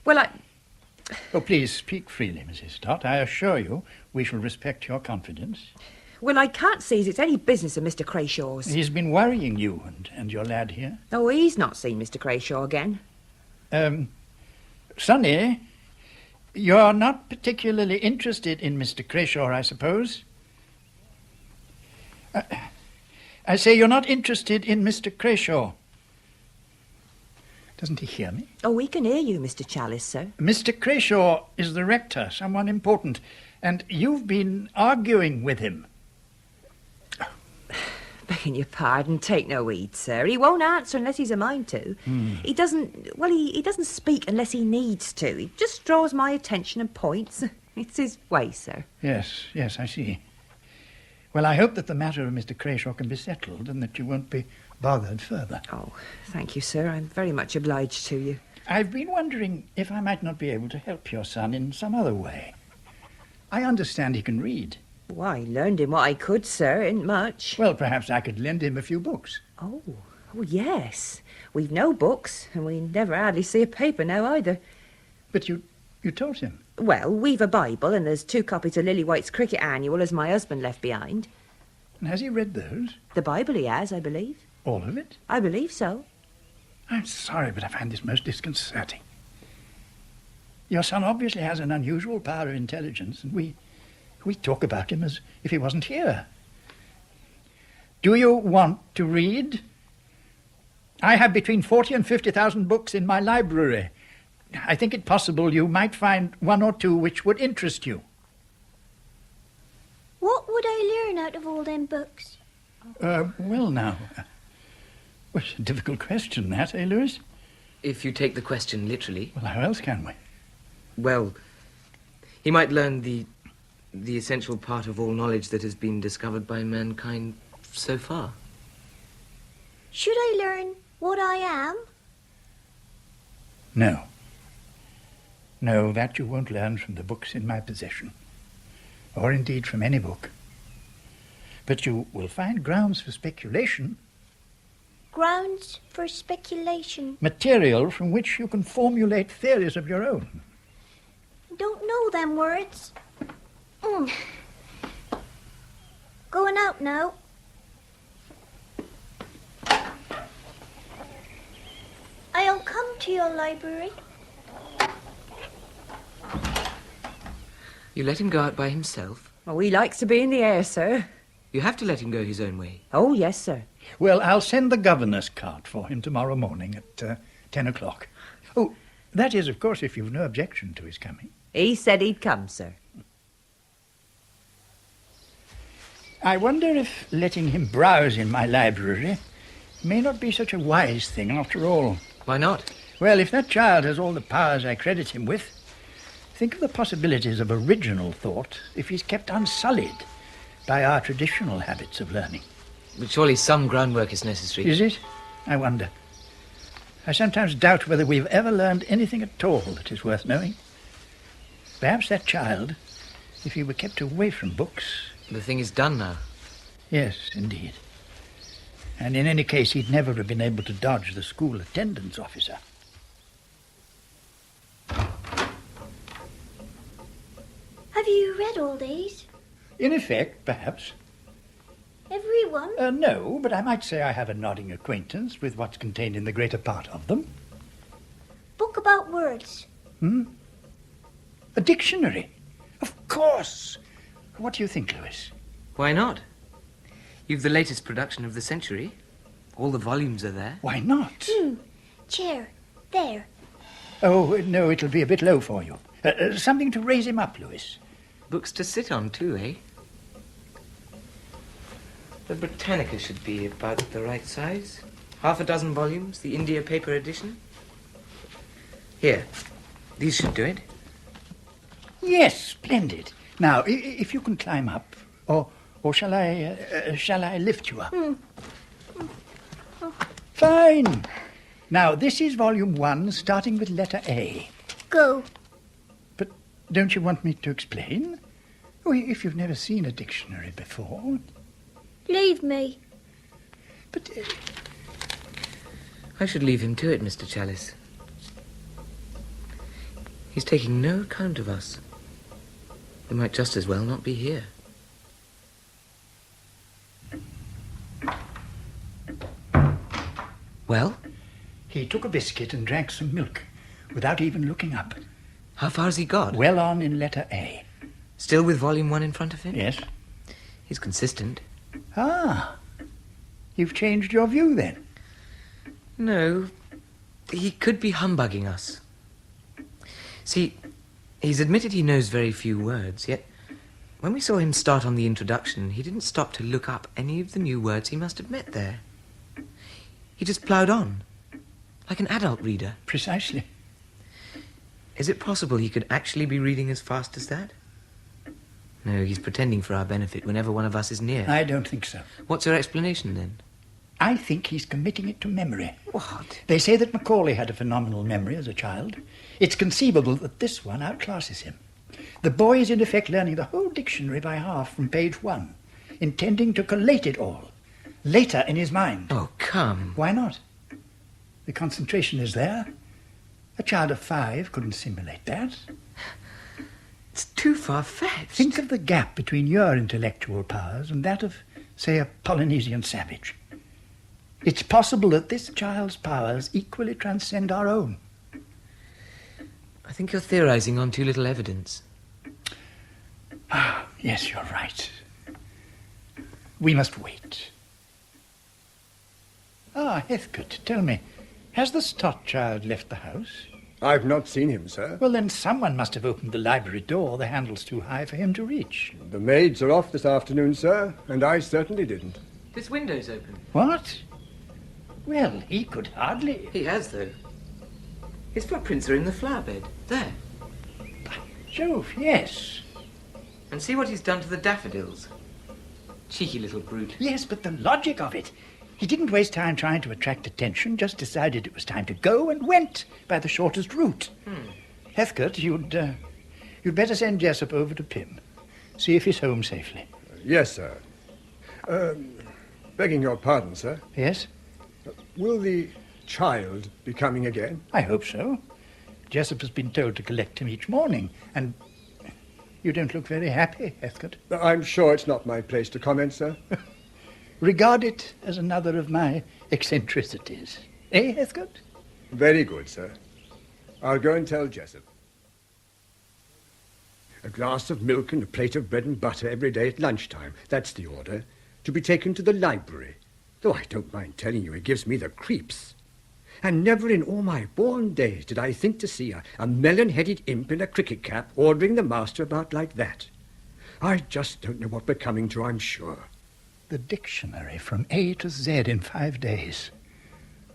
well, Oh, please, speak freely, Mrs. Stott. I assure you we shall respect your confidence. Well, I can't see as it's any business of Mr. Crayshaw's. He's been worrying you and your lad here. Oh, he's not seen Mr. Crayshaw again. Sonny, you're not particularly interested in Mr. Crayshaw, I suppose? I say you're not interested in Mr. Crayshaw. Doesn't he hear me? Oh, we can hear you, Mr. Chalice, sir. Mr. Crayshaw is the rector, someone important, and you've been arguing with him. Beg begging your pardon, take no heed, sir. He won't answer unless he's a mind to. He doesn't speak unless he needs to. He just draws my attention and points. It's his way, sir. Yes, I see. Well, I hope that the matter of Mr. Crayshaw can be settled and that you won't be bothered further. Oh, thank you, sir. I'm very much obliged to you. I've been wondering if I might not be able to help your son in some other way. I understand he can read. Well, I learned him what I could, sir. Ain't much. Well, perhaps I could lend him a few books. Oh, yes. We've no books, and we never hardly see a paper now either. But you taught him? Well, we've a Bible, and there's 2 copies of Lily White's Cricket Annual as my husband left behind. And has he read those? The Bible he has, I believe. All of it? I believe so. I'm sorry, but I find this most disconcerting. Your son obviously has an unusual power of intelligence, and we talk about him as if he wasn't here. Do you want to read? I have between 40 and 50,000 books in my library. I think it possible you might find 1 or 2 which would interest you. What would I learn out of all them books? Well, now... Well, it's a difficult question, that, eh, Lewis? If you take the question literally. Well, how else can we? Well, he might learn the essential part of all knowledge that has been discovered by mankind so far. Should I learn what I am? No. No, that you won't learn from the books in my possession, or indeed from any book. But you will find grounds for speculation. Grounds for speculation. Material from which you can formulate theories of your own. Don't know them words. Going out now. I'll come to your library. You let him go out by himself? Oh, he likes to be in the air, sir. You have to let him go his own way. Oh, yes, sir. Well, I'll send the governor's cart for him tomorrow morning at 10 o'clock. Oh, that is, of course, if you've no objection to his coming. He said he'd come, sir. I wonder if letting him browse in my library may not be such a wise thing after all. Why not? Well, if that child has all the powers I credit him with, think of the possibilities of original thought if he's kept unsullied by our traditional habits of learning. But surely some groundwork is necessary. Is it? I wonder. I sometimes doubt whether we've ever learned anything at all that is worth knowing. Perhaps that child, if he were kept away from books... The thing is done now. Yes, indeed. And in any case, he'd never have been able to dodge the school attendance officer. Have you read all these? In effect, perhaps. Every one? No, but I might say I have a nodding acquaintance with what's contained in the greater part of them. Book about words. A dictionary? Of course. What do you think, Lewis? Why not? You've the latest production of the century. All the volumes are there. Why not? Chair. There. Oh, no, it'll be a bit low for you. Something to raise him up, Lewis. Books to sit on, too, eh? The Britannica should be about the right size. 6 volumes, the India paper edition. Here, these should do it. Yes, splendid. Now, if you can climb up, or shall I lift you up? Fine. Now, this is volume 1, starting with letter A. Go. But don't you want me to explain? Oh, if you've never seen a dictionary before... Leave me. But... I should leave him to it, Mr. Chalice. He's taking no account of us. We might just as well not be here. Well? He took a biscuit and drank some milk without even looking up. How far has he got? Well on in letter A. Still with volume 1 in front of him? Yes. He's consistent. Ah. You've changed your view, then? No. He could be humbugging us. See, he's admitted he knows very few words, yet When we saw him start on the introduction, he didn't stop to look up any of the new words he must have met there. He just ploughed on, like an adult reader. Precisely. Is it possible he could actually be reading as fast as that? No, he's pretending for our benefit whenever one of us is near. I don't think so. What's your explanation, then? I think he's committing it to memory. What? They say that Macaulay had a phenomenal memory as a child. It's conceivable that this one outclasses him. The boy is in effect learning the whole dictionary by half from page 1, intending to collate it all later in his mind. Oh, come. Why not? The concentration is there. A child of 5 couldn't simulate that. It's too far-fetched. Think of the gap between your intellectual powers and that of, say, a Polynesian savage. It's possible that this child's powers equally transcend our own. I think you're theorizing on too little evidence. Ah, yes, you're right. We must wait. Ah, Heathcote, tell me, has the Stott child left the house? I've not seen him, sir. Well, then someone must have opened the library door. The handle's too high for him to reach. The maids are off this afternoon, sir, and I certainly didn't. This window's open. What? Well, he could hardly... He has, though. His footprints are in the flower bed. There. By Jove, yes. And see what he's done to the daffodils. Cheeky little brute. Yes, but the logic of it. He didn't waste time trying to attract attention, just decided it was time to go and went by the shortest route. Heathcote, you'd better send Jessup over to Pym. See if he's home safely. Yes, sir. Begging your pardon, sir. Yes? Will the child be coming again? I hope so. Jessup has been told to collect him each morning, and you don't look very happy, Heathcote. I'm sure it's not my place to comment, sir. Regard it as another of my eccentricities. Eh, Heathcote? Very good, sir. I'll go and tell Jessup. A glass of milk and a plate of bread and butter every day at lunchtime. That's the order. To be taken to the library. Though I don't mind telling you, it gives me the creeps. And never in all my born days did I think to see a melon-headed imp in a cricket cap ordering the master about like that. I just don't know what we're coming to, I'm sure. The dictionary from A to Z in 5 days.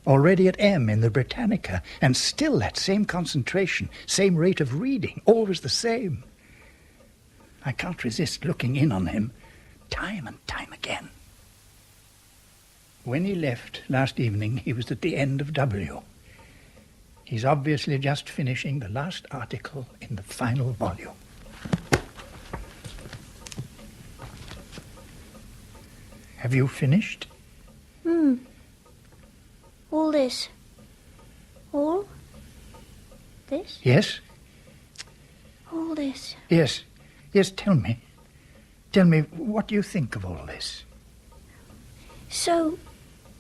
Already at M in the Britannica, and still that same concentration, same rate of reading, always the same. I can't resist looking in on him, time and time again. When he left last evening, he was at the end of W. He's obviously just finishing the last article in the final volume. Have you finished? All this. All this? Yes? All this. Yes. Yes, tell me. Tell me, what do you think of all this? So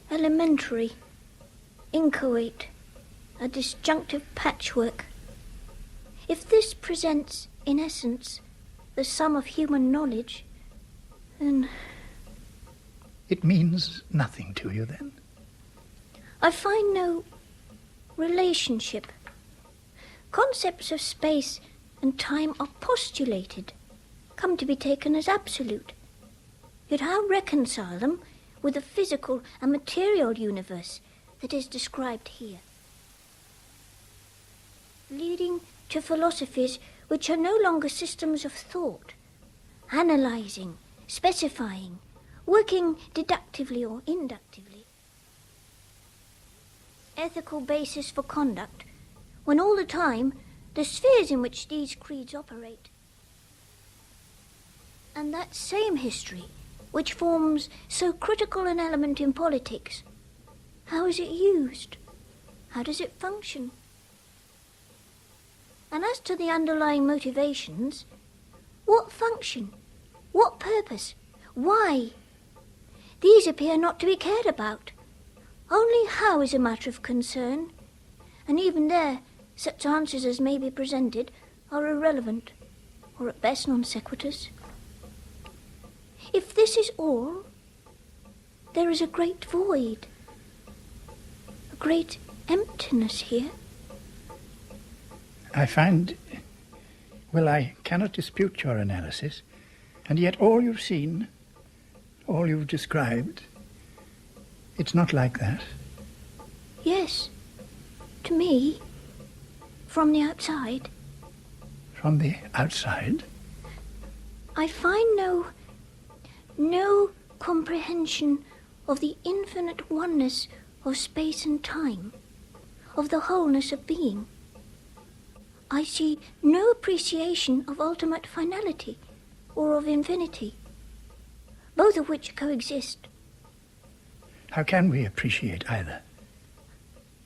elementary, inchoate, a disjunctive patchwork. If this presents, in essence, the sum of human knowledge, then... It means nothing to you, then? I find no relationship. Concepts of space and time are postulated, come to be taken as absolute. Yet how reconcile them with the physical and material universe that is described here? Leading to philosophies which are no longer systems of thought, analysing, specifying, working deductively or inductively. Ethical basis for conduct, when all the time the spheres in which these creeds operate. And that same history, which forms so critical an element in politics, how is it used? How does it function? And as to the underlying motivations, what function? What purpose? Why? These appear not to be cared about. Only how is a matter of concern, and even there, such answers as may be presented are irrelevant, or at best non sequiturs. If this is all, there is a great void, a great emptiness here. I find... Well, I cannot dispute your analysis. And yet all you've seen, all you've described, it's not like that. Yes. To me, from the outside. From the outside? I find no comprehension of the infinite oneness of space and time, of the wholeness of being. I see no appreciation of ultimate finality or of infinity, both of which coexist. How can we appreciate either?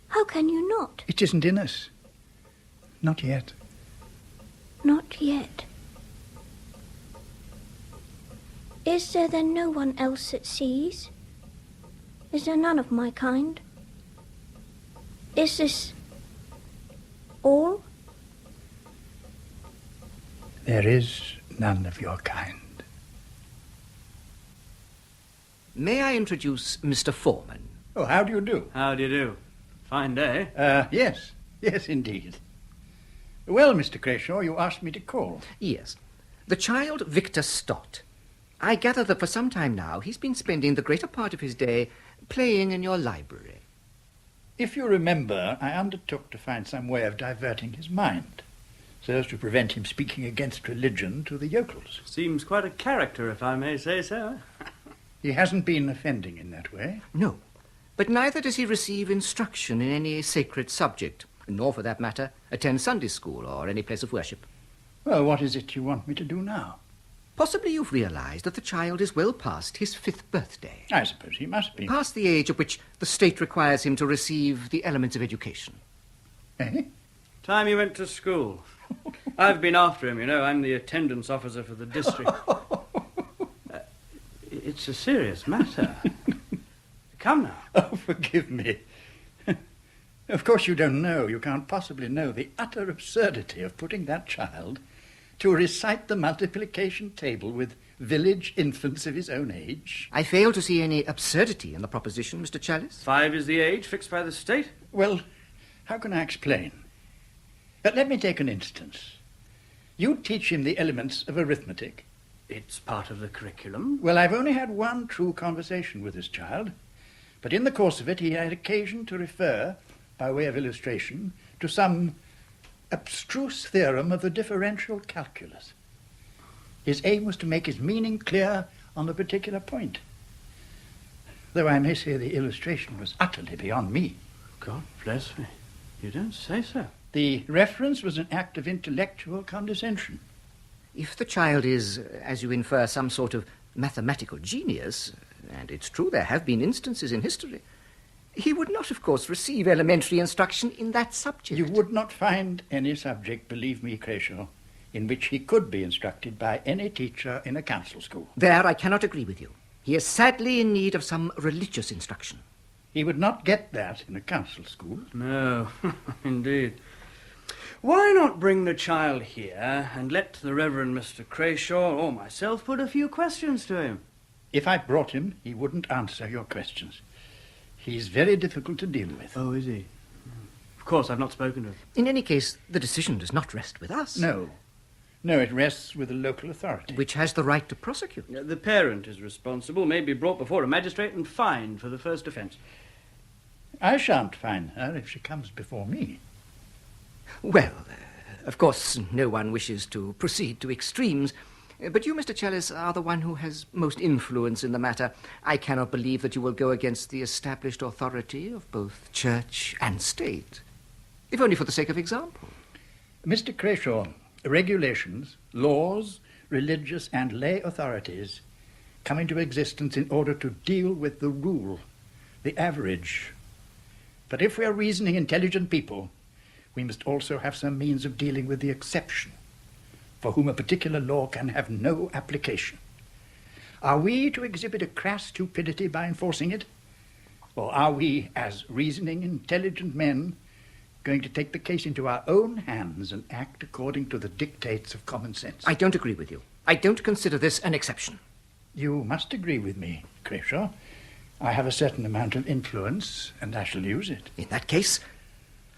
How can you not? It isn't in us. Not yet. Not yet. Is there then no one else that sees? Is there none of my kind? Is this all? There is none of your kind. May I introduce Mr. Foreman? Oh, how do you do? How do you do? Fine day. Yes, indeed. Well, Mr. Crayshaw, you asked me to call. Yes. The child Victor Stott. I gather that for some time now he's been spending the greater part of his day playing in your library. If you remember, I undertook to find some way of diverting his mind, so as to prevent him speaking against religion to the yokels. Seems quite a character, if I may say so. He hasn't been offending in that way. No, but neither does he receive instruction in any sacred subject, nor, for that matter, attend Sunday school or any place of worship. Well, what is it you want me to do now? Possibly you've realized that the child is well past his 5th birthday. I suppose he must be. Past the age at which the state requires him to receive the elements of education. Eh? Time he went to school. I've been after him, you know. I'm the attendance officer for the district. It's a serious matter. Come now. Oh, forgive me. Of course you don't know, you can't possibly know the utter absurdity of putting that child to recite the multiplication table with village infants of his own age. I fail to see any absurdity in the proposition, Mr. Chalice. 5 is the age fixed by the state. Well, how can I explain? Let me take an instance. You teach him the elements of arithmetic. It's part of the curriculum. Well, I've only had one true conversation with this child, but in the course of it he had occasion to refer, by way of illustration, to some abstruse theorem of the differential calculus. His aim was to make his meaning clear on the particular point. Though I may say the illustration was utterly beyond me. God bless me. You don't say so. The reference was an act of intellectual condescension. If the child is, as you infer, some sort of mathematical genius, and it's true there have been instances in history, he would not, of course, receive elementary instruction in that subject. You would not find any subject, believe me, Crayshaw, in which he could be instructed by any teacher in a council school. There I cannot agree with you. He is sadly in need of some religious instruction. He would not get that in a council school. No, indeed. Why not bring the child here and let the Reverend Mr. Crayshaw or myself put a few questions to him? If I brought him, he wouldn't answer your questions. He's very difficult to deal with. Oh, is he? Of course, I've not spoken to him. In any case, the decision does not rest with us. No, it rests with the local authority. Which has the right to prosecute. The parent is responsible, may be brought before a magistrate and fined for the first offence. I shan't fine her if she comes before me. Well, of course, no one wishes to proceed to extremes, but you, Mr. Chalice, are the one who has most influence in the matter. I cannot believe that you will go against the established authority of both church and state, if only for the sake of example. Mr. Crayshaw, regulations, laws, religious and lay authorities come into existence in order to deal with the rule, the average. But if we are reasoning, intelligent people, we must also have some means of dealing with the exception, for whom a particular law can have no application. Are we to exhibit a crass stupidity by enforcing it? Or are we, as reasoning, intelligent men, going to take the case into our own hands and act according to the dictates of common sense? I don't agree with you. I don't consider this an exception. You must agree with me, Crayshaw. I have a certain amount of influence, and I shall use it. In that case,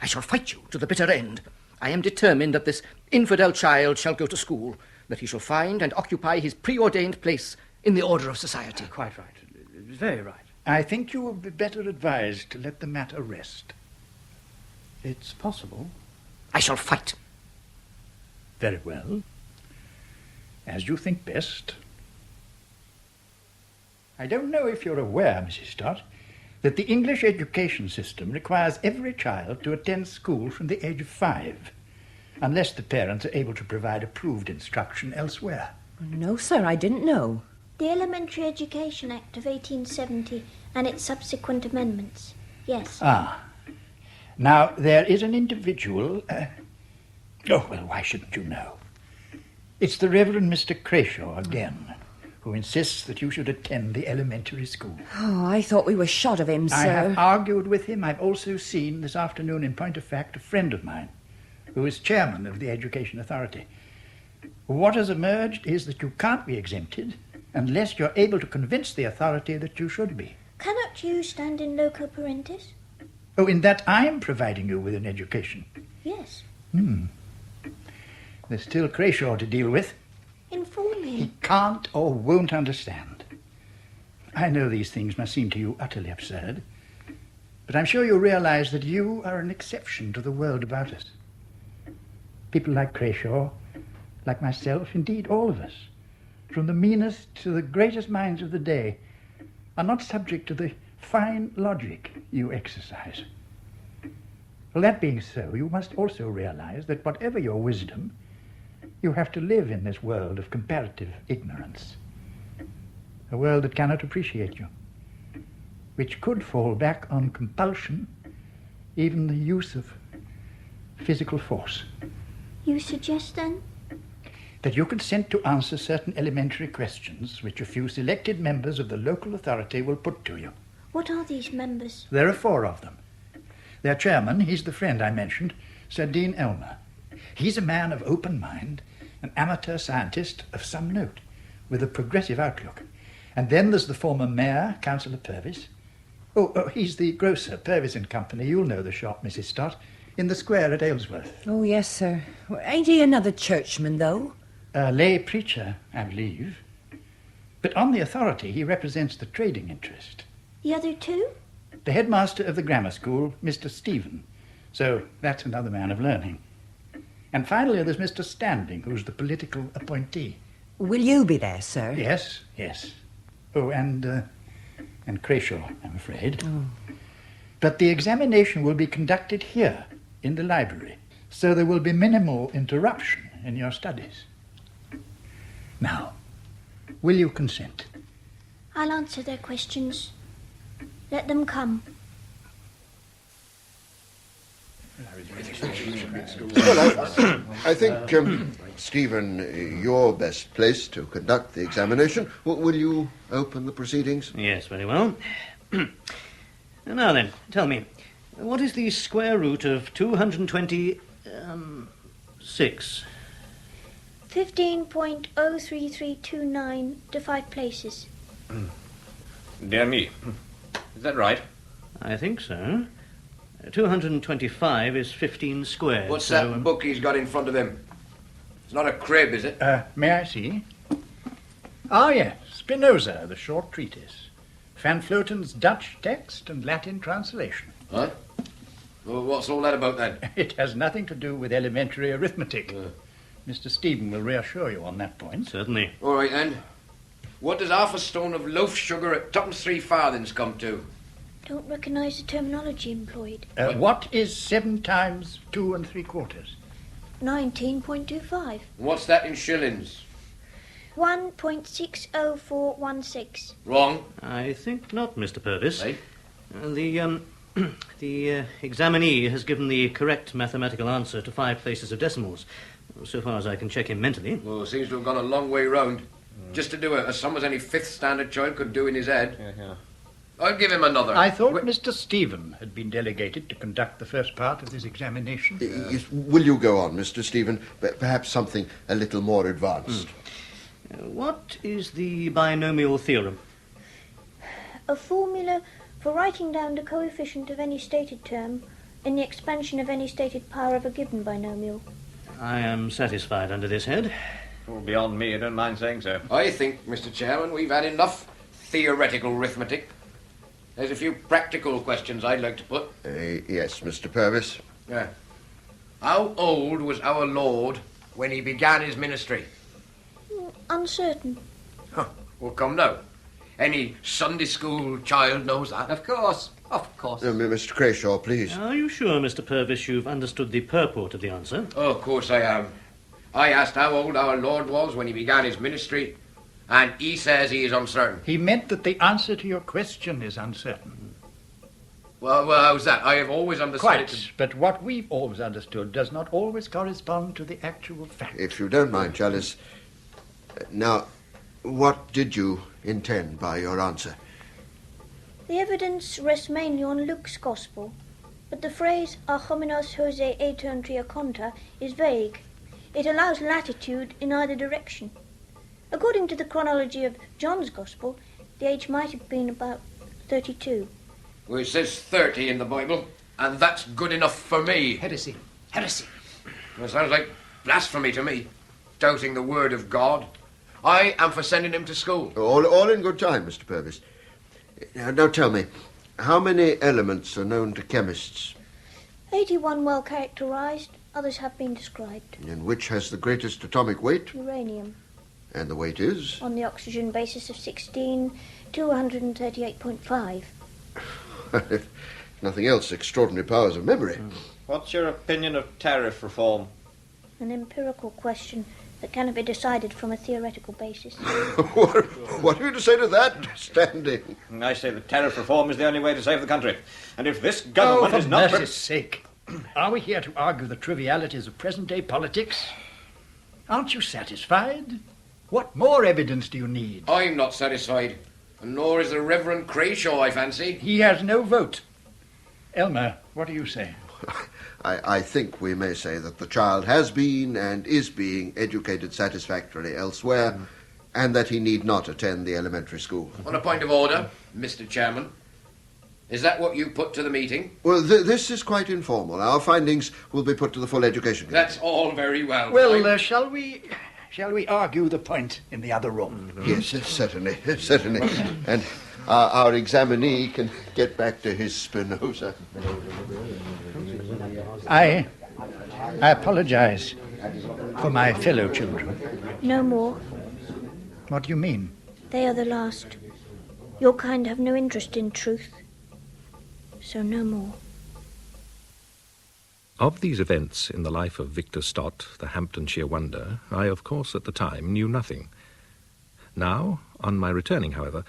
I shall fight you to the bitter end. I am determined that this infidel child shall go to school, that he shall find and occupy his preordained place in the order of society. Quite right. Very right. I think you will be better advised to let the matter rest. It's possible. I shall fight. Very well. As you think best. I don't know if you're aware, Mrs. Stott, that the English education system requires every child to attend school from the age of 5, unless the parents are able to provide approved instruction elsewhere. No, sir, I didn't know. The Elementary Education Act of 1870 and its subsequent amendments. Yes. Ah. Now, there is an individual... Oh, well, why shouldn't you know? It's the Reverend Mr. Crayshaw again, who insists that you should attend the elementary school. Oh, I thought we were shot of him, sir. I have argued with him. I've also seen this afternoon, in point of fact, a friend of mine, who is chairman of the Education Authority. What has emerged is that you can't be exempted unless you're able to convince the authority that you should be. Cannot you stand in loco parentis? Oh, in that I am providing you with an education. Yes. There's still Crayshaw to deal with. Inform him. He can't or won't understand. I know these things must seem to you utterly absurd, but I'm sure you realize that you are an exception to the world about us. People like Crayshaw, like myself, indeed all of us, from the meanest to the greatest minds of the day, are not subject to the fine logic you exercise. Well, that being so, you must also realize that whatever your wisdom, you have to live in this world of comparative ignorance. A world that cannot appreciate you, which could fall back on compulsion, even the use of physical force. You suggest, then? That you consent to answer certain elementary questions which a few selected members of the local authority will put to you. What are these members? There are 4 of them. Their chairman, he's the friend I mentioned, Sir Dean Elmer. He's a man of open mind, an amateur scientist of some note, with a progressive outlook. And then there's the former mayor, Councillor Purvis. Oh, he's the grocer, Purvis and Company. You'll know the shop, Mrs. Stott, in the square at Aylesworth. Oh, yes, sir. Well, ain't he another churchman, though? A lay preacher, I believe. But on the authority, he represents the trading interest. The other 2? The headmaster of the grammar school, Mr. Stephen. So that's another man of learning. And finally, there's Mr. Standing, who's the political appointee. Will you be there, sir? Yes. Oh, and Crayshaw, I'm afraid. Oh. But the examination will be conducted here, in the library, so there will be minimal interruption in your studies. Now, will you consent? I'll answer their questions. Let them come. Well, I think, Stephen, you're best placed to conduct the examination. Will you open the proceedings? Yes, very well. Now then, tell me, what is the square root of 226? 15.03329 to 5 places. Dear me. Is that right? I think so. 225 is 15 squared. What's so, that book he's got in front of him? It's not a crib, is it? May I see? Ah, yes, Spinoza, the short treatise. Van Floten's Dutch text and Latin translation. Huh? Well, what's all that about, then? It has nothing to do with elementary arithmetic. Mr. Stephen will reassure you on that point. Certainly. All right, then. What does half a stone of loaf sugar at 2 3 farthings come to? Don't recognise the terminology employed. What is 7 times 2 3/4? 19.25. What's that in shillings? 1.60416. Wrong. I think not, Mr. Purvis. Hey? The examinee has given the correct mathematical answer to 5 places of decimals, so far as I can check him mentally. Well, seems to have gone a long way round. Just to do a sum as any 5th standard child could do in his head. Yeah. I'll give him another. I thought Mr. Stephen had been delegated to conduct the first part of this examination. Yes, will you go on, Mr. Stephen? Perhaps something a little more advanced. What is the binomial theorem? A formula for writing down the coefficient of any stated term in the expansion of any stated power of a given binomial. I am satisfied under this head. Oh, beyond me, I don't mind saying so. I think, Mr. Chairman, we've had enough theoretical arithmetic. There's a few practical questions I'd like to put. Yes, Mr. Purvis. Yeah. How old was our Lord when he began his ministry? Uncertain. Huh. Well, come now. Any Sunday school child knows that. Of course. Of course. Mr. Crayshaw, please. Are you sure, Mr. Purvis, you've understood the purport of the answer? Oh, of course I am. I asked how old our Lord was when he began his ministry, and he says he is uncertain. He meant that the answer to your question is uncertain. Well, how's that? I have always understood it Quite, but what we've always understood does not always correspond to the actual fact. If you don't mind, Chalice. Now, what did you intend by your answer? The evidence rests mainly on Luke's Gospel, but the phrase "a hominos Jose aeton tria conta" is vague. It allows latitude in either direction. According to the chronology of John's Gospel, the age might have been about 32. Well, it says 30 in the Bible, and that's good enough for me. Heresy. Heresy. Well, it sounds like blasphemy to me, doubting the word of God. I am for sending him to school. All in good time, Mr. Purvis. Now tell me, how many elements are known to chemists? 81 well characterized, others have been described. And which has the greatest atomic weight? Uranium. And the weight is? On the oxygen basis of 16 to 138.5. If nothing else, extraordinary powers of memory. What's your opinion of tariff reform? An empirical question that cannot be decided from a theoretical basis. What are you to say to that, Standing? I say that tariff reform is the only way to save the country. And if this government is not... For mercy's sake. Are we here to argue the trivialities of present-day politics? Aren't you satisfied? What more evidence do you need? I'm not satisfied, and nor is the Reverend Crayshaw, I fancy. He has no vote. Elmer, what do you say? I think we may say that the child has been and is being educated satisfactorily elsewhere, and that he need not attend the elementary school. On a point of order, Mr. Chairman, is that what you put to the meeting? Well, this is quite informal. Our findings will be put to the full education committee. That's all very well. Well, shall we argue the point in the other room? Yes, certainly. And our examinee can get back to his Spinoza. I apologize for my fellow children. No more. What do you mean? They are the last. Your kind have no interest in truth. So no more. Of these events in the life of Victor Stott, the Hampdenshire Wonder, I, of course, at the time knew nothing. Now, on my returning, however,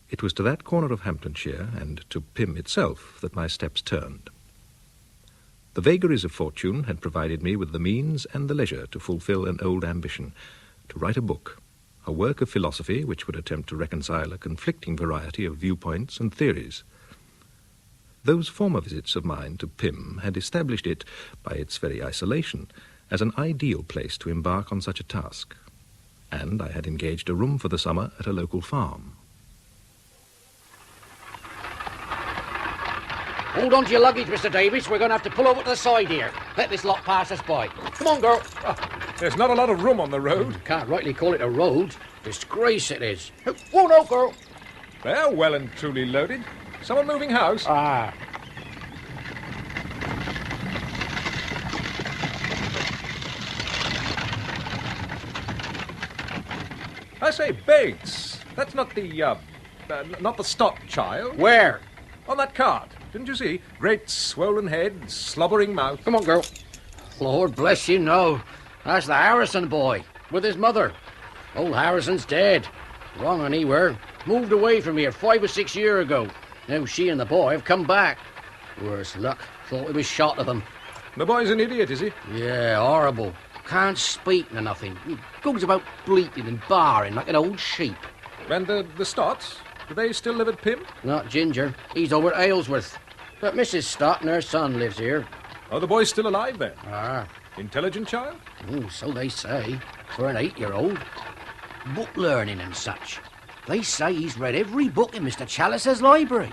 it was to that corner of Hampdenshire and to Pym itself that my steps turned. The vagaries of fortune had provided me with the means and the leisure to fulfill an old ambition, to write a book, a work of philosophy which would attempt to reconcile a conflicting variety of viewpoints and theories. Those former visits of mine to Pym had established it, by its very isolation, as an ideal place to embark on such a task, and I had engaged a room for the summer at a local farm. Hold on to your luggage, Mr. Davis. We're going to have to pull over to the side here. Let this lot pass us by. Come on, girl. There's not a lot of room on the road. Can't rightly call it a road. Disgrace it is. Whoa, no, girl. They're well and truly loaded. Someone moving house? Ah. I say, Bates, that's not the Stott child. Where? On that cart. Didn't you see? Great swollen head, slobbering mouth. Come on, girl. Lord bless you, no. That's the Harrison boy, with his mother. Old Harrison's dead. Wrong on he were. Moved away from here 5 or 6 years ago. Now she and the boy have come back. Worse luck. Thought we was shot of them. The boy's an idiot, is he? Yeah, horrible. Can't speak nor nothing. He goes about bleating and barring like an old sheep. And the Stotts? Do they still live at Pym? Not Ginger. He's over at Aylesworth. But Mrs. Stott and her son lives here. Oh, the boy's still alive then? Ah. Intelligent child? Oh, so they say. For an 8-year-old. Book learning and such. They say he's read every book in Mr. Chalice's library.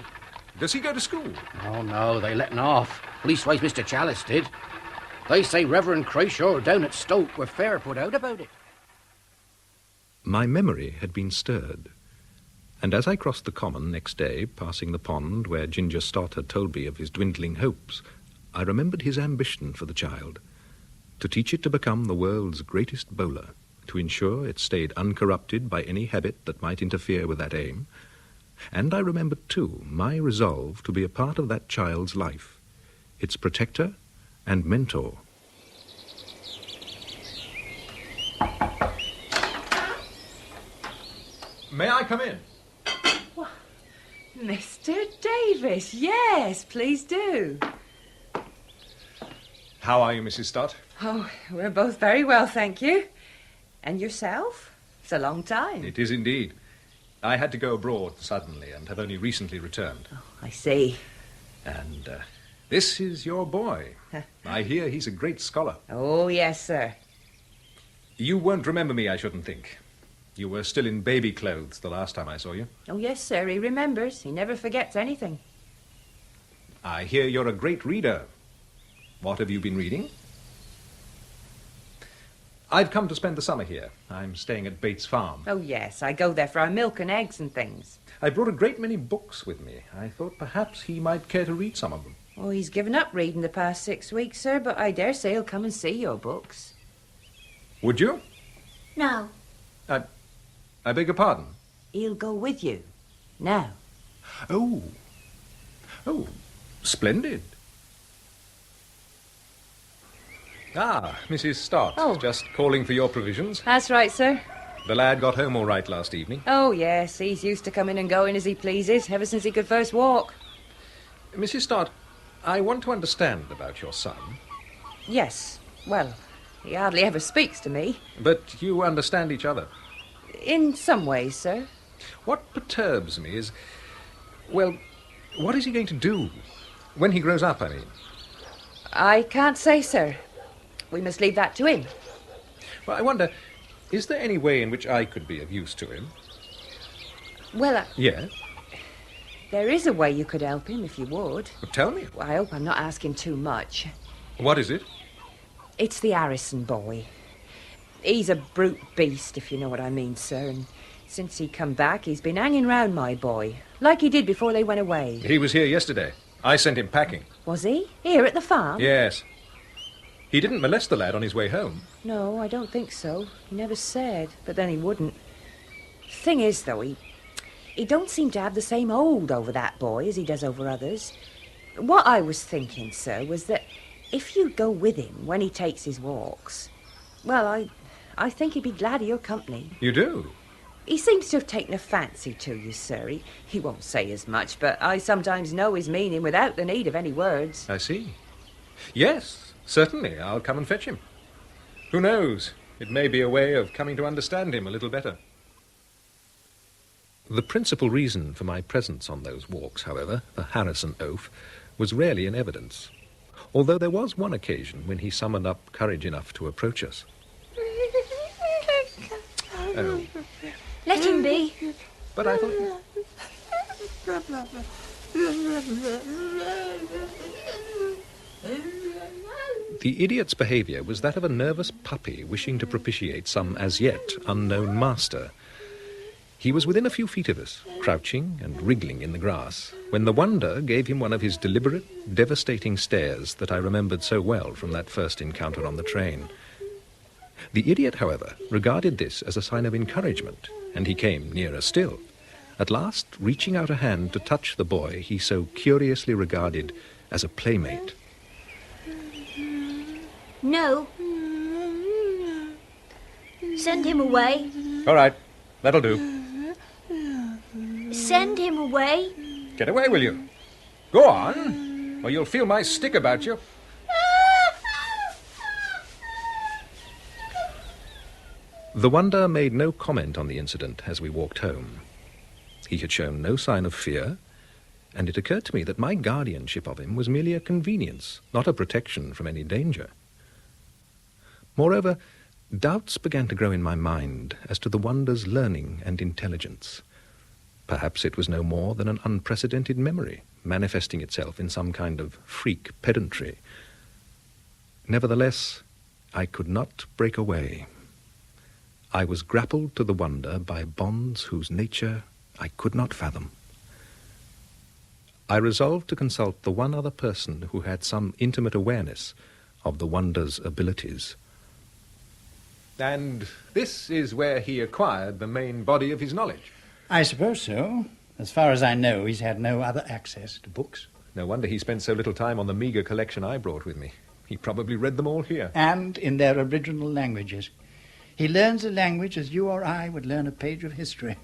Does he go to school? Oh, no, they let him off. Leastways Mr. Chalice did. They say Reverend Crayshaw down at Stoke were fair put out about it. My memory had been stirred, and as I crossed the common next day, passing the pond where Ginger Stott had told me of his dwindling hopes, I remembered his ambition for the child, to teach it to become the world's greatest bowler, to ensure it stayed uncorrupted by any habit that might interfere with that aim. And I remembered, too, my resolve to be a part of that child's life, its protector and mentor. May I come in? Mr. Davis, yes, please do. How are you, Mrs. Stott? Oh, we're both very well, thank you. And yourself? It's a long time. It is indeed. I had to go abroad suddenly and have only recently returned. Oh, I see. And this is your boy. I hear he's a great scholar. Oh, yes, sir. You won't remember me, I shouldn't think. You were still in baby clothes the last time I saw you. Oh, yes, sir, he remembers. He never forgets anything. I hear you're a great reader. What have you been reading? I've come to spend the summer here. I'm staying at Bates Farm. Oh, yes, I go there for our milk and eggs and things. I brought a great many books with me. I thought perhaps he might care to read some of them. Oh, he's given up reading the past 6 weeks, sir, but I dare say he'll come and see your books. Would you? No. I beg your pardon? He'll go with you. Now. Oh, splendid. Ah, Mrs. Stott. Oh. Just calling for your provisions. That's right, sir. The lad got home all right last evening. Oh, yes, he's used to coming and going as he pleases, ever since he could first walk. Mrs. Stott, I want to understand about your son. Yes, well, he hardly ever speaks to me. But you understand each other. In some ways, sir. What perturbs me is, well, what is he going to do? When he grows up, I mean. I can't say, sir. We must leave that to him. Well, I wonder, is there any way in which I could be of use to him? Well, Yes? there is a way you could help him if you would. Well, tell me. Well, I hope I'm not asking too much. What is it? It's the Harrison boy. He's a brute beast, if you know what I mean, sir, and since he come back, he's been hanging round my boy, like he did before they went away. He was here yesterday. I sent him packing. Was he? Here at the farm? Yes. He didn't molest the lad on his way home. No, I don't think so. He never said, but then he wouldn't. Thing is, though, he don't seem to have the same hold over that boy as he does over others. What I was thinking, sir, was that if you'd go with him when he takes his walks, well, I think he'd be glad of your company. You do? He seems to have taken a fancy to you, sir. He won't say as much, but I sometimes know his meaning without the need of any words. I see. Yes, certainly. I'll come and fetch him. Who knows? It may be a way of coming to understand him a little better. The principal reason for my presence on those walks, however, the Harrison oaf, was rarely in evidence, although there was one occasion when he summoned up courage enough to approach us. Oh. Let him be. But I thought... The idiot's behaviour was that of a nervous puppy wishing to propitiate some as yet unknown master. He was within a few feet of us, crouching and wriggling in the grass, when the Wonder gave him one of his deliberate, devastating stares that I remembered so well from that first encounter on the train. The idiot, however, regarded this as a sign of encouragement, and he came nearer still, at last reaching out a hand to touch the boy he so curiously regarded as a playmate. No. Send him away. All right, that'll do. Send him away. Get away, will you? Go on, or you'll feel my stick about you. The Wonder made no comment on the incident as we walked home. He had shown no sign of fear, and it occurred to me that my guardianship of him was merely a convenience, not a protection from any danger. Moreover, doubts began to grow in my mind as to the Wonder's learning and intelligence. Perhaps it was no more than an unprecedented memory, manifesting itself in some kind of freak pedantry. Nevertheless, I could not break away. I was grappled to the wonder by bonds whose nature I could not fathom. I resolved to consult the one other person who had some intimate awareness of the wonder's abilities. And this is where he acquired the main body of his knowledge? I suppose so. As far as I know, he's had no other access to books. No wonder he spent so little time on the meagre collection I brought with me. He probably read them all here. And in their original languages. He learns a language as you or I would learn a page of history.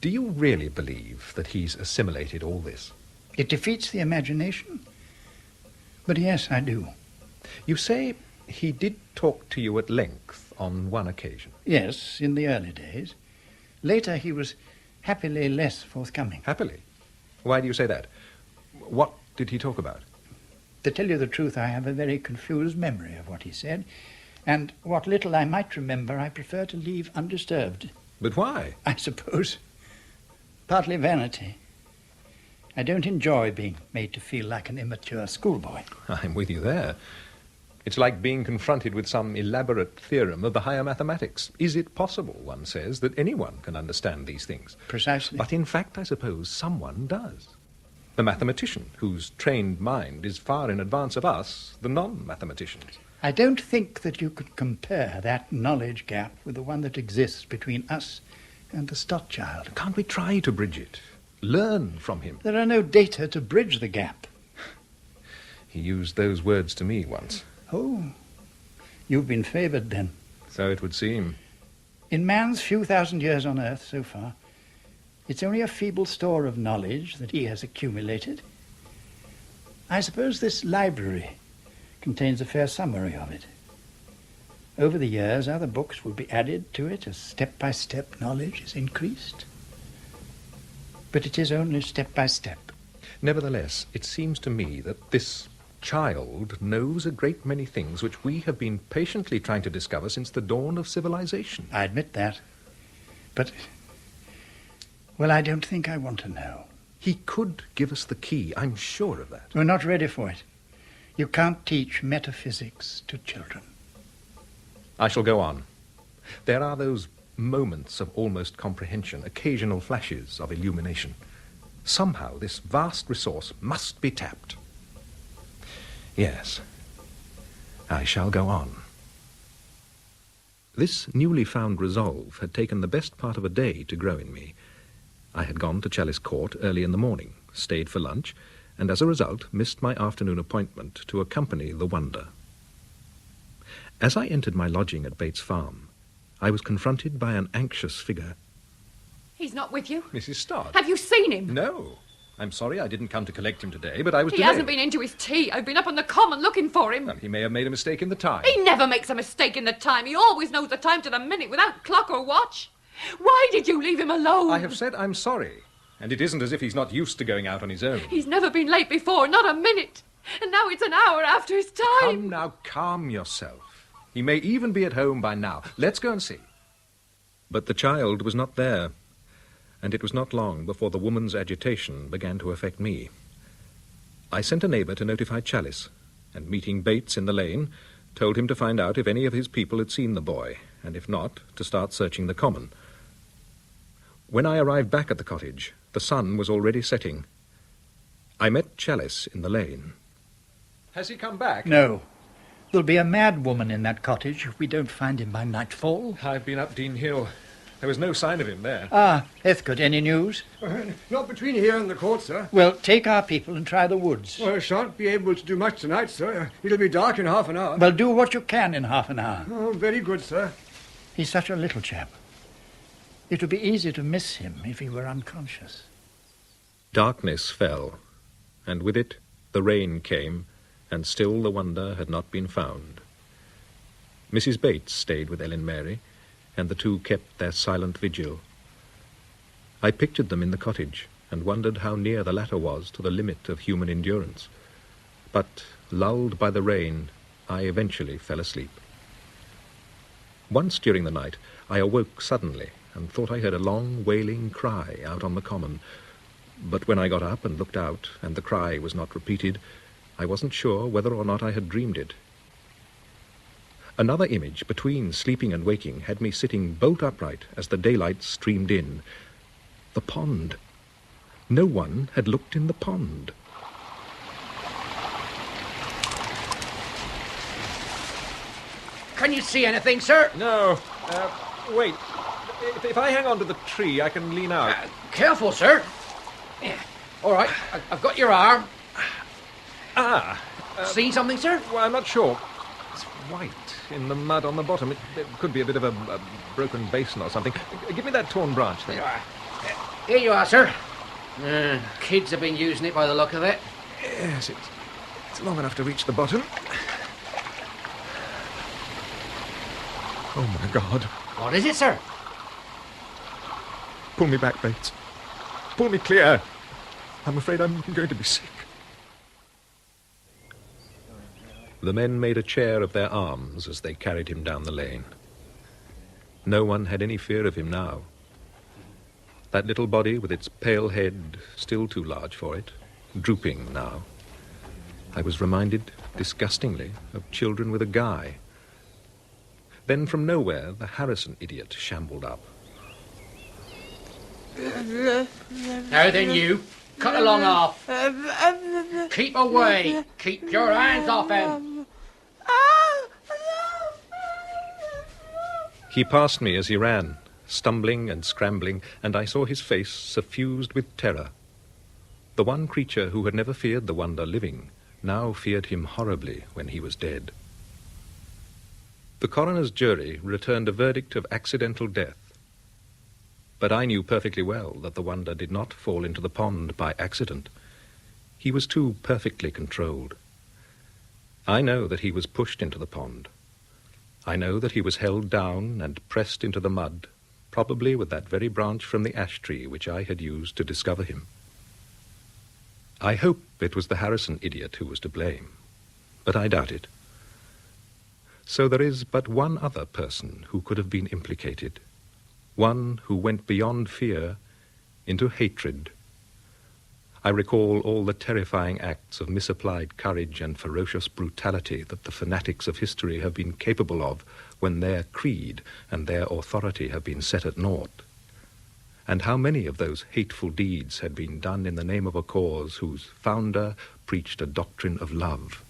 Do you really believe that he's assimilated all this? It defeats the imagination. But yes, I do. You say he did talk to you at length on one occasion? Yes, in the early days. Later he was happily less forthcoming. Happily? Why do you say that? What did he talk about? To tell you the truth, I have a very confused memory of what he said, and what little I might remember I prefer to leave undisturbed. But why? I suppose partly vanity. I don't enjoy being made to feel like an immature schoolboy. I'm with you there. It's like being confronted with some elaborate theorem of the higher mathematics. Is it possible, one says, that anyone can understand these things? Precisely. But in fact, I suppose someone does. The mathematician, whose trained mind is far in advance of us, the non-mathematicians. I don't think that you could compare that knowledge gap with the one that exists between us and the Stott child. Can't we try to bridge it? Learn from him. There are no data to bridge the gap. He used those words to me once. Oh, you've been favoured then. So it would seem. In man's few thousand years on earth so far, it's only a feeble store of knowledge that he has accumulated. I suppose this library contains a fair summary of it. Over the years, other books will be added to it as step-by-step knowledge is increased. But it is only step-by-step. Nevertheless, it seems to me that this child knows a great many things which we have been patiently trying to discover since the dawn of civilization. I admit that. But, well, I don't think I want to know. He could give us the key, I'm sure of that. We're not ready for it. You can't teach metaphysics to children. I shall go on. There are those moments of almost comprehension, occasional flashes of illumination. Somehow this vast resource must be tapped. Yes, I shall go on. This newly found resolve had taken the best part of a day to grow in me. I had gone to Chalice Court early in the morning, stayed for lunch, and as a result missed my afternoon appointment to accompany the Wonder. As I entered my lodging at Bates Farm, I was confronted by an anxious figure. He's not with you? Mrs. Stott. Have you seen him? No. I'm sorry I didn't come to collect him today, but I was He delayed. hasn't been into his tea. I've been up on the common looking for him. Well, he may have made a mistake in the time. He never makes a mistake in the time. He always knows the time to the minute without clock or watch. Why did you leave him alone? I have said I'm sorry. And it isn't as if he's not used to going out on his own. He's never been late before, not a minute. And now it's an hour after his time. Come now, calm yourself. He may even be at home by now. Let's go and see. But the child was not there, and it was not long before the woman's agitation began to affect me. I sent a neighbour to notify Chalice, and meeting Bates in the lane, told him to find out if any of his people had seen the boy, and if not, to start searching the common. When I arrived back at the cottage, the sun was already setting. I met Chalice in the lane. Has he come back? No. There'll be a mad woman in that cottage if we don't find him by nightfall. I've been up Dean Hill. There was no sign of him there. Ah, Heathcote, any news? Not between here and the court, sir. Well, take our people and try the woods. Well, I shan't be able to do much tonight, sir. It'll be dark in half an hour. Well, do what you can in half an hour. Oh, very good, sir. He's such a little chap. It would be easy to miss him if he were unconscious. Darkness fell, and with it the rain came, and still the Wonder had not been found. Mrs. Bates stayed with Ellen Mary, and the two kept their silent vigil. I pictured them in the cottage, and wondered how near the latter was to the limit of human endurance. But, lulled by the rain, I eventually fell asleep. Once during the night, I awoke suddenly, and thought I heard a long wailing cry out on the common. But when I got up and looked out, and the cry was not repeated, I wasn't sure whether or not I had dreamed it. Another image, between sleeping and waking, had me sitting bolt upright as the daylight streamed in. The pond. No one had looked in the pond. Can you see anything, sir? No. Wait. If I hang on to the tree, I can lean out. Careful, sir. Yeah. All right, I've got your arm. Seen something, sir? Well, I'm not sure. It's white in the mud on the bottom. It could be a bit of a broken basin or something. Give me that torn branch there. Here you are, sir. Kids have been using it by the look of it. Yes, it's long enough to reach the bottom. Oh, my God. What is it, sir? Pull me back, Bates. Pull me clear. I'm afraid I'm going to be sick. The men made a chair of their arms as they carried him down the lane. No one had any fear of him now. That little body with its pale head, still too large for it, drooping now. I was reminded, disgustingly, of Children with a Guy. Then from nowhere, the Harrison idiot shambled up. Now then, you. Cut along off. Keep away. Keep your hands off him. He passed me as he ran, stumbling and scrambling, and I saw his face suffused with terror. The one creature who had never feared the Wonder living now feared him horribly when he was dead. The coroner's jury returned a verdict of accidental death. But I knew perfectly well that the Wonder did not fall into the pond by accident. He was too perfectly controlled. I know that he was pushed into the pond. I know that he was held down and pressed into the mud, probably with that very branch from the ash tree which I had used to discover him. I hope it was the Harrison idiot who was to blame, but I doubt it. So there is but one other person who could have been implicated, one who went beyond fear into hatred. I recall all the terrifying acts of misapplied courage and ferocious brutality that the fanatics of history have been capable of when their creed and their authority have been set at naught. And how many of those hateful deeds had been done in the name of a cause whose founder preached a doctrine of love.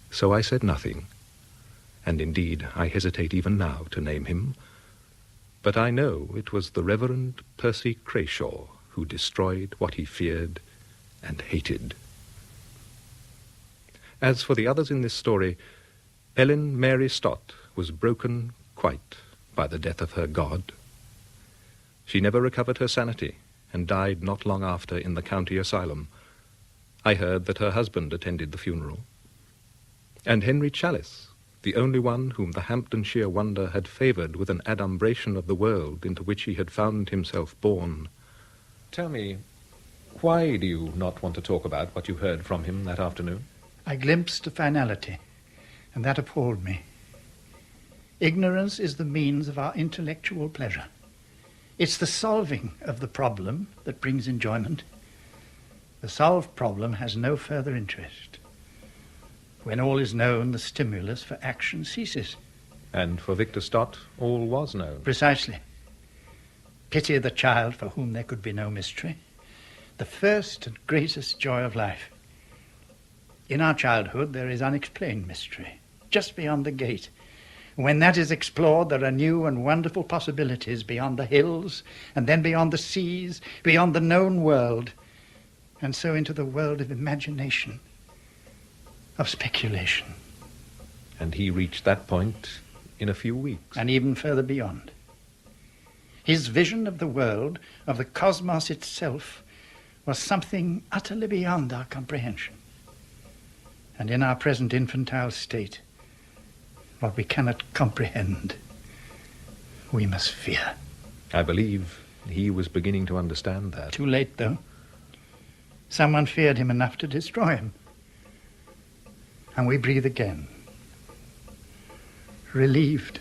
So I said nothing, and indeed I hesitate even now to name him, but I know it was the Reverend Percy Crayshaw who destroyed what he feared and hated. As for the others in this story, Ellen Mary Stott was broken quite by the death of her God. She never recovered her sanity and died not long after in the county asylum. I heard that her husband attended the funeral. And Henry Chalice, the only one whom the Hampdenshire Wonder had favoured with an adumbration of the world into which he had found himself born. Tell me, why do you not want to talk about what you heard from him that afternoon? I glimpsed a finality, and that appalled me. Ignorance is the means of our intellectual pleasure. It's the solving of the problem that brings enjoyment. The solved problem has no further interest. When all is known, the stimulus for action ceases. And for Victor Stott, all was known. Precisely. Pity the child for whom there could be no mystery. The first and greatest joy of life. In our childhood, there is unexplained mystery, just beyond the gate. When that is explored, there are new and wonderful possibilities beyond the hills, and then beyond the seas, beyond the known world, and so into the world of imagination, of speculation. And he reached that point in a few weeks. And even further beyond. His vision of the world, of the cosmos itself, was something utterly beyond our comprehension. And in our present infantile state, what we cannot comprehend, we must fear. I believe he was beginning to understand that. Too late, though. Someone feared him enough to destroy him. And we breathe again, relieved.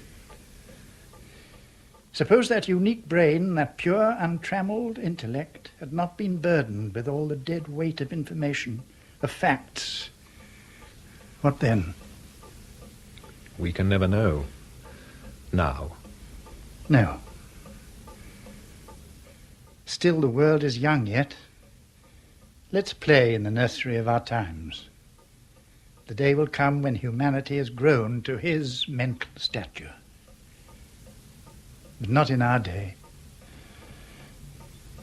Suppose that unique brain, that pure, untrammeled intellect, had not been burdened with all the dead weight of information, of facts. What then? We can never know. Now. No. Still, the world is young yet. Let's play in the nursery of our times. The day will come when humanity has grown to his mental stature. But not in our day.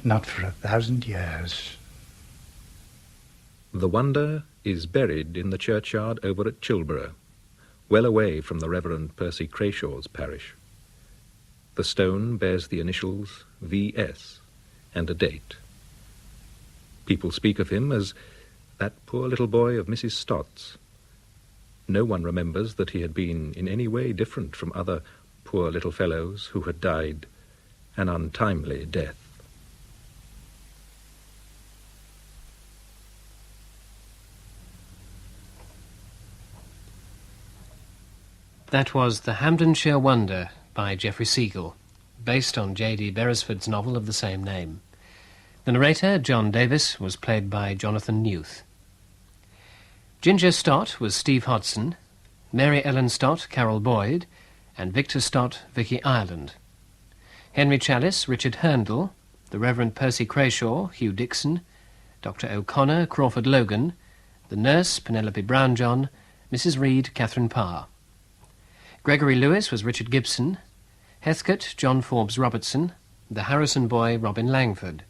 Not for 1,000 years. The Wonder is buried in the churchyard over at Chilborough, well away from the Reverend Percy Crayshaw's parish. The stone bears the initials V.S. and a date. People speak of him as that poor little boy of Mrs. Stott's. No one remembers that he had been in any way different from other poor little fellows who had died an untimely death. That was The Hampdenshire Wonder by Geoffrey Segal, based on J.D. Beresford's novel of the same name. The narrator, John Davis, was played by Jonathan Newth. Ginger Stott was Steve Hodson, Mary Ellen Stott, Carol Boyd, and Victor Stott, Vicky Ireland. Henry Challis, Richard Herndl, the Reverend Percy Crayshaw, Hugh Dixon, Dr. O'Connor, Crawford Logan, the nurse, Penelope Brownjohn, Mrs. Reed, Catherine Parr. Gregory Lewis was Richard Gibson, Heathcote, John Forbes Robertson, the Harrison boy, Robin Langford.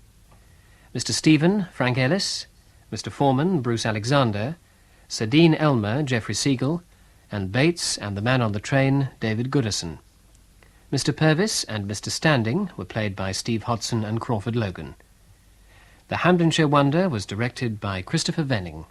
Mr. Stephen, Frank Ellis, Mr. Foreman, Bruce Alexander, Sir Dean Elmer, Geoffrey Segal, and Bates and the man on the train, David Goodison. Mr. Purvis and Mr. Standing were played by Steve Hodson and Crawford Logan. The Hampdenshire Wonder was directed by Christopher Venning.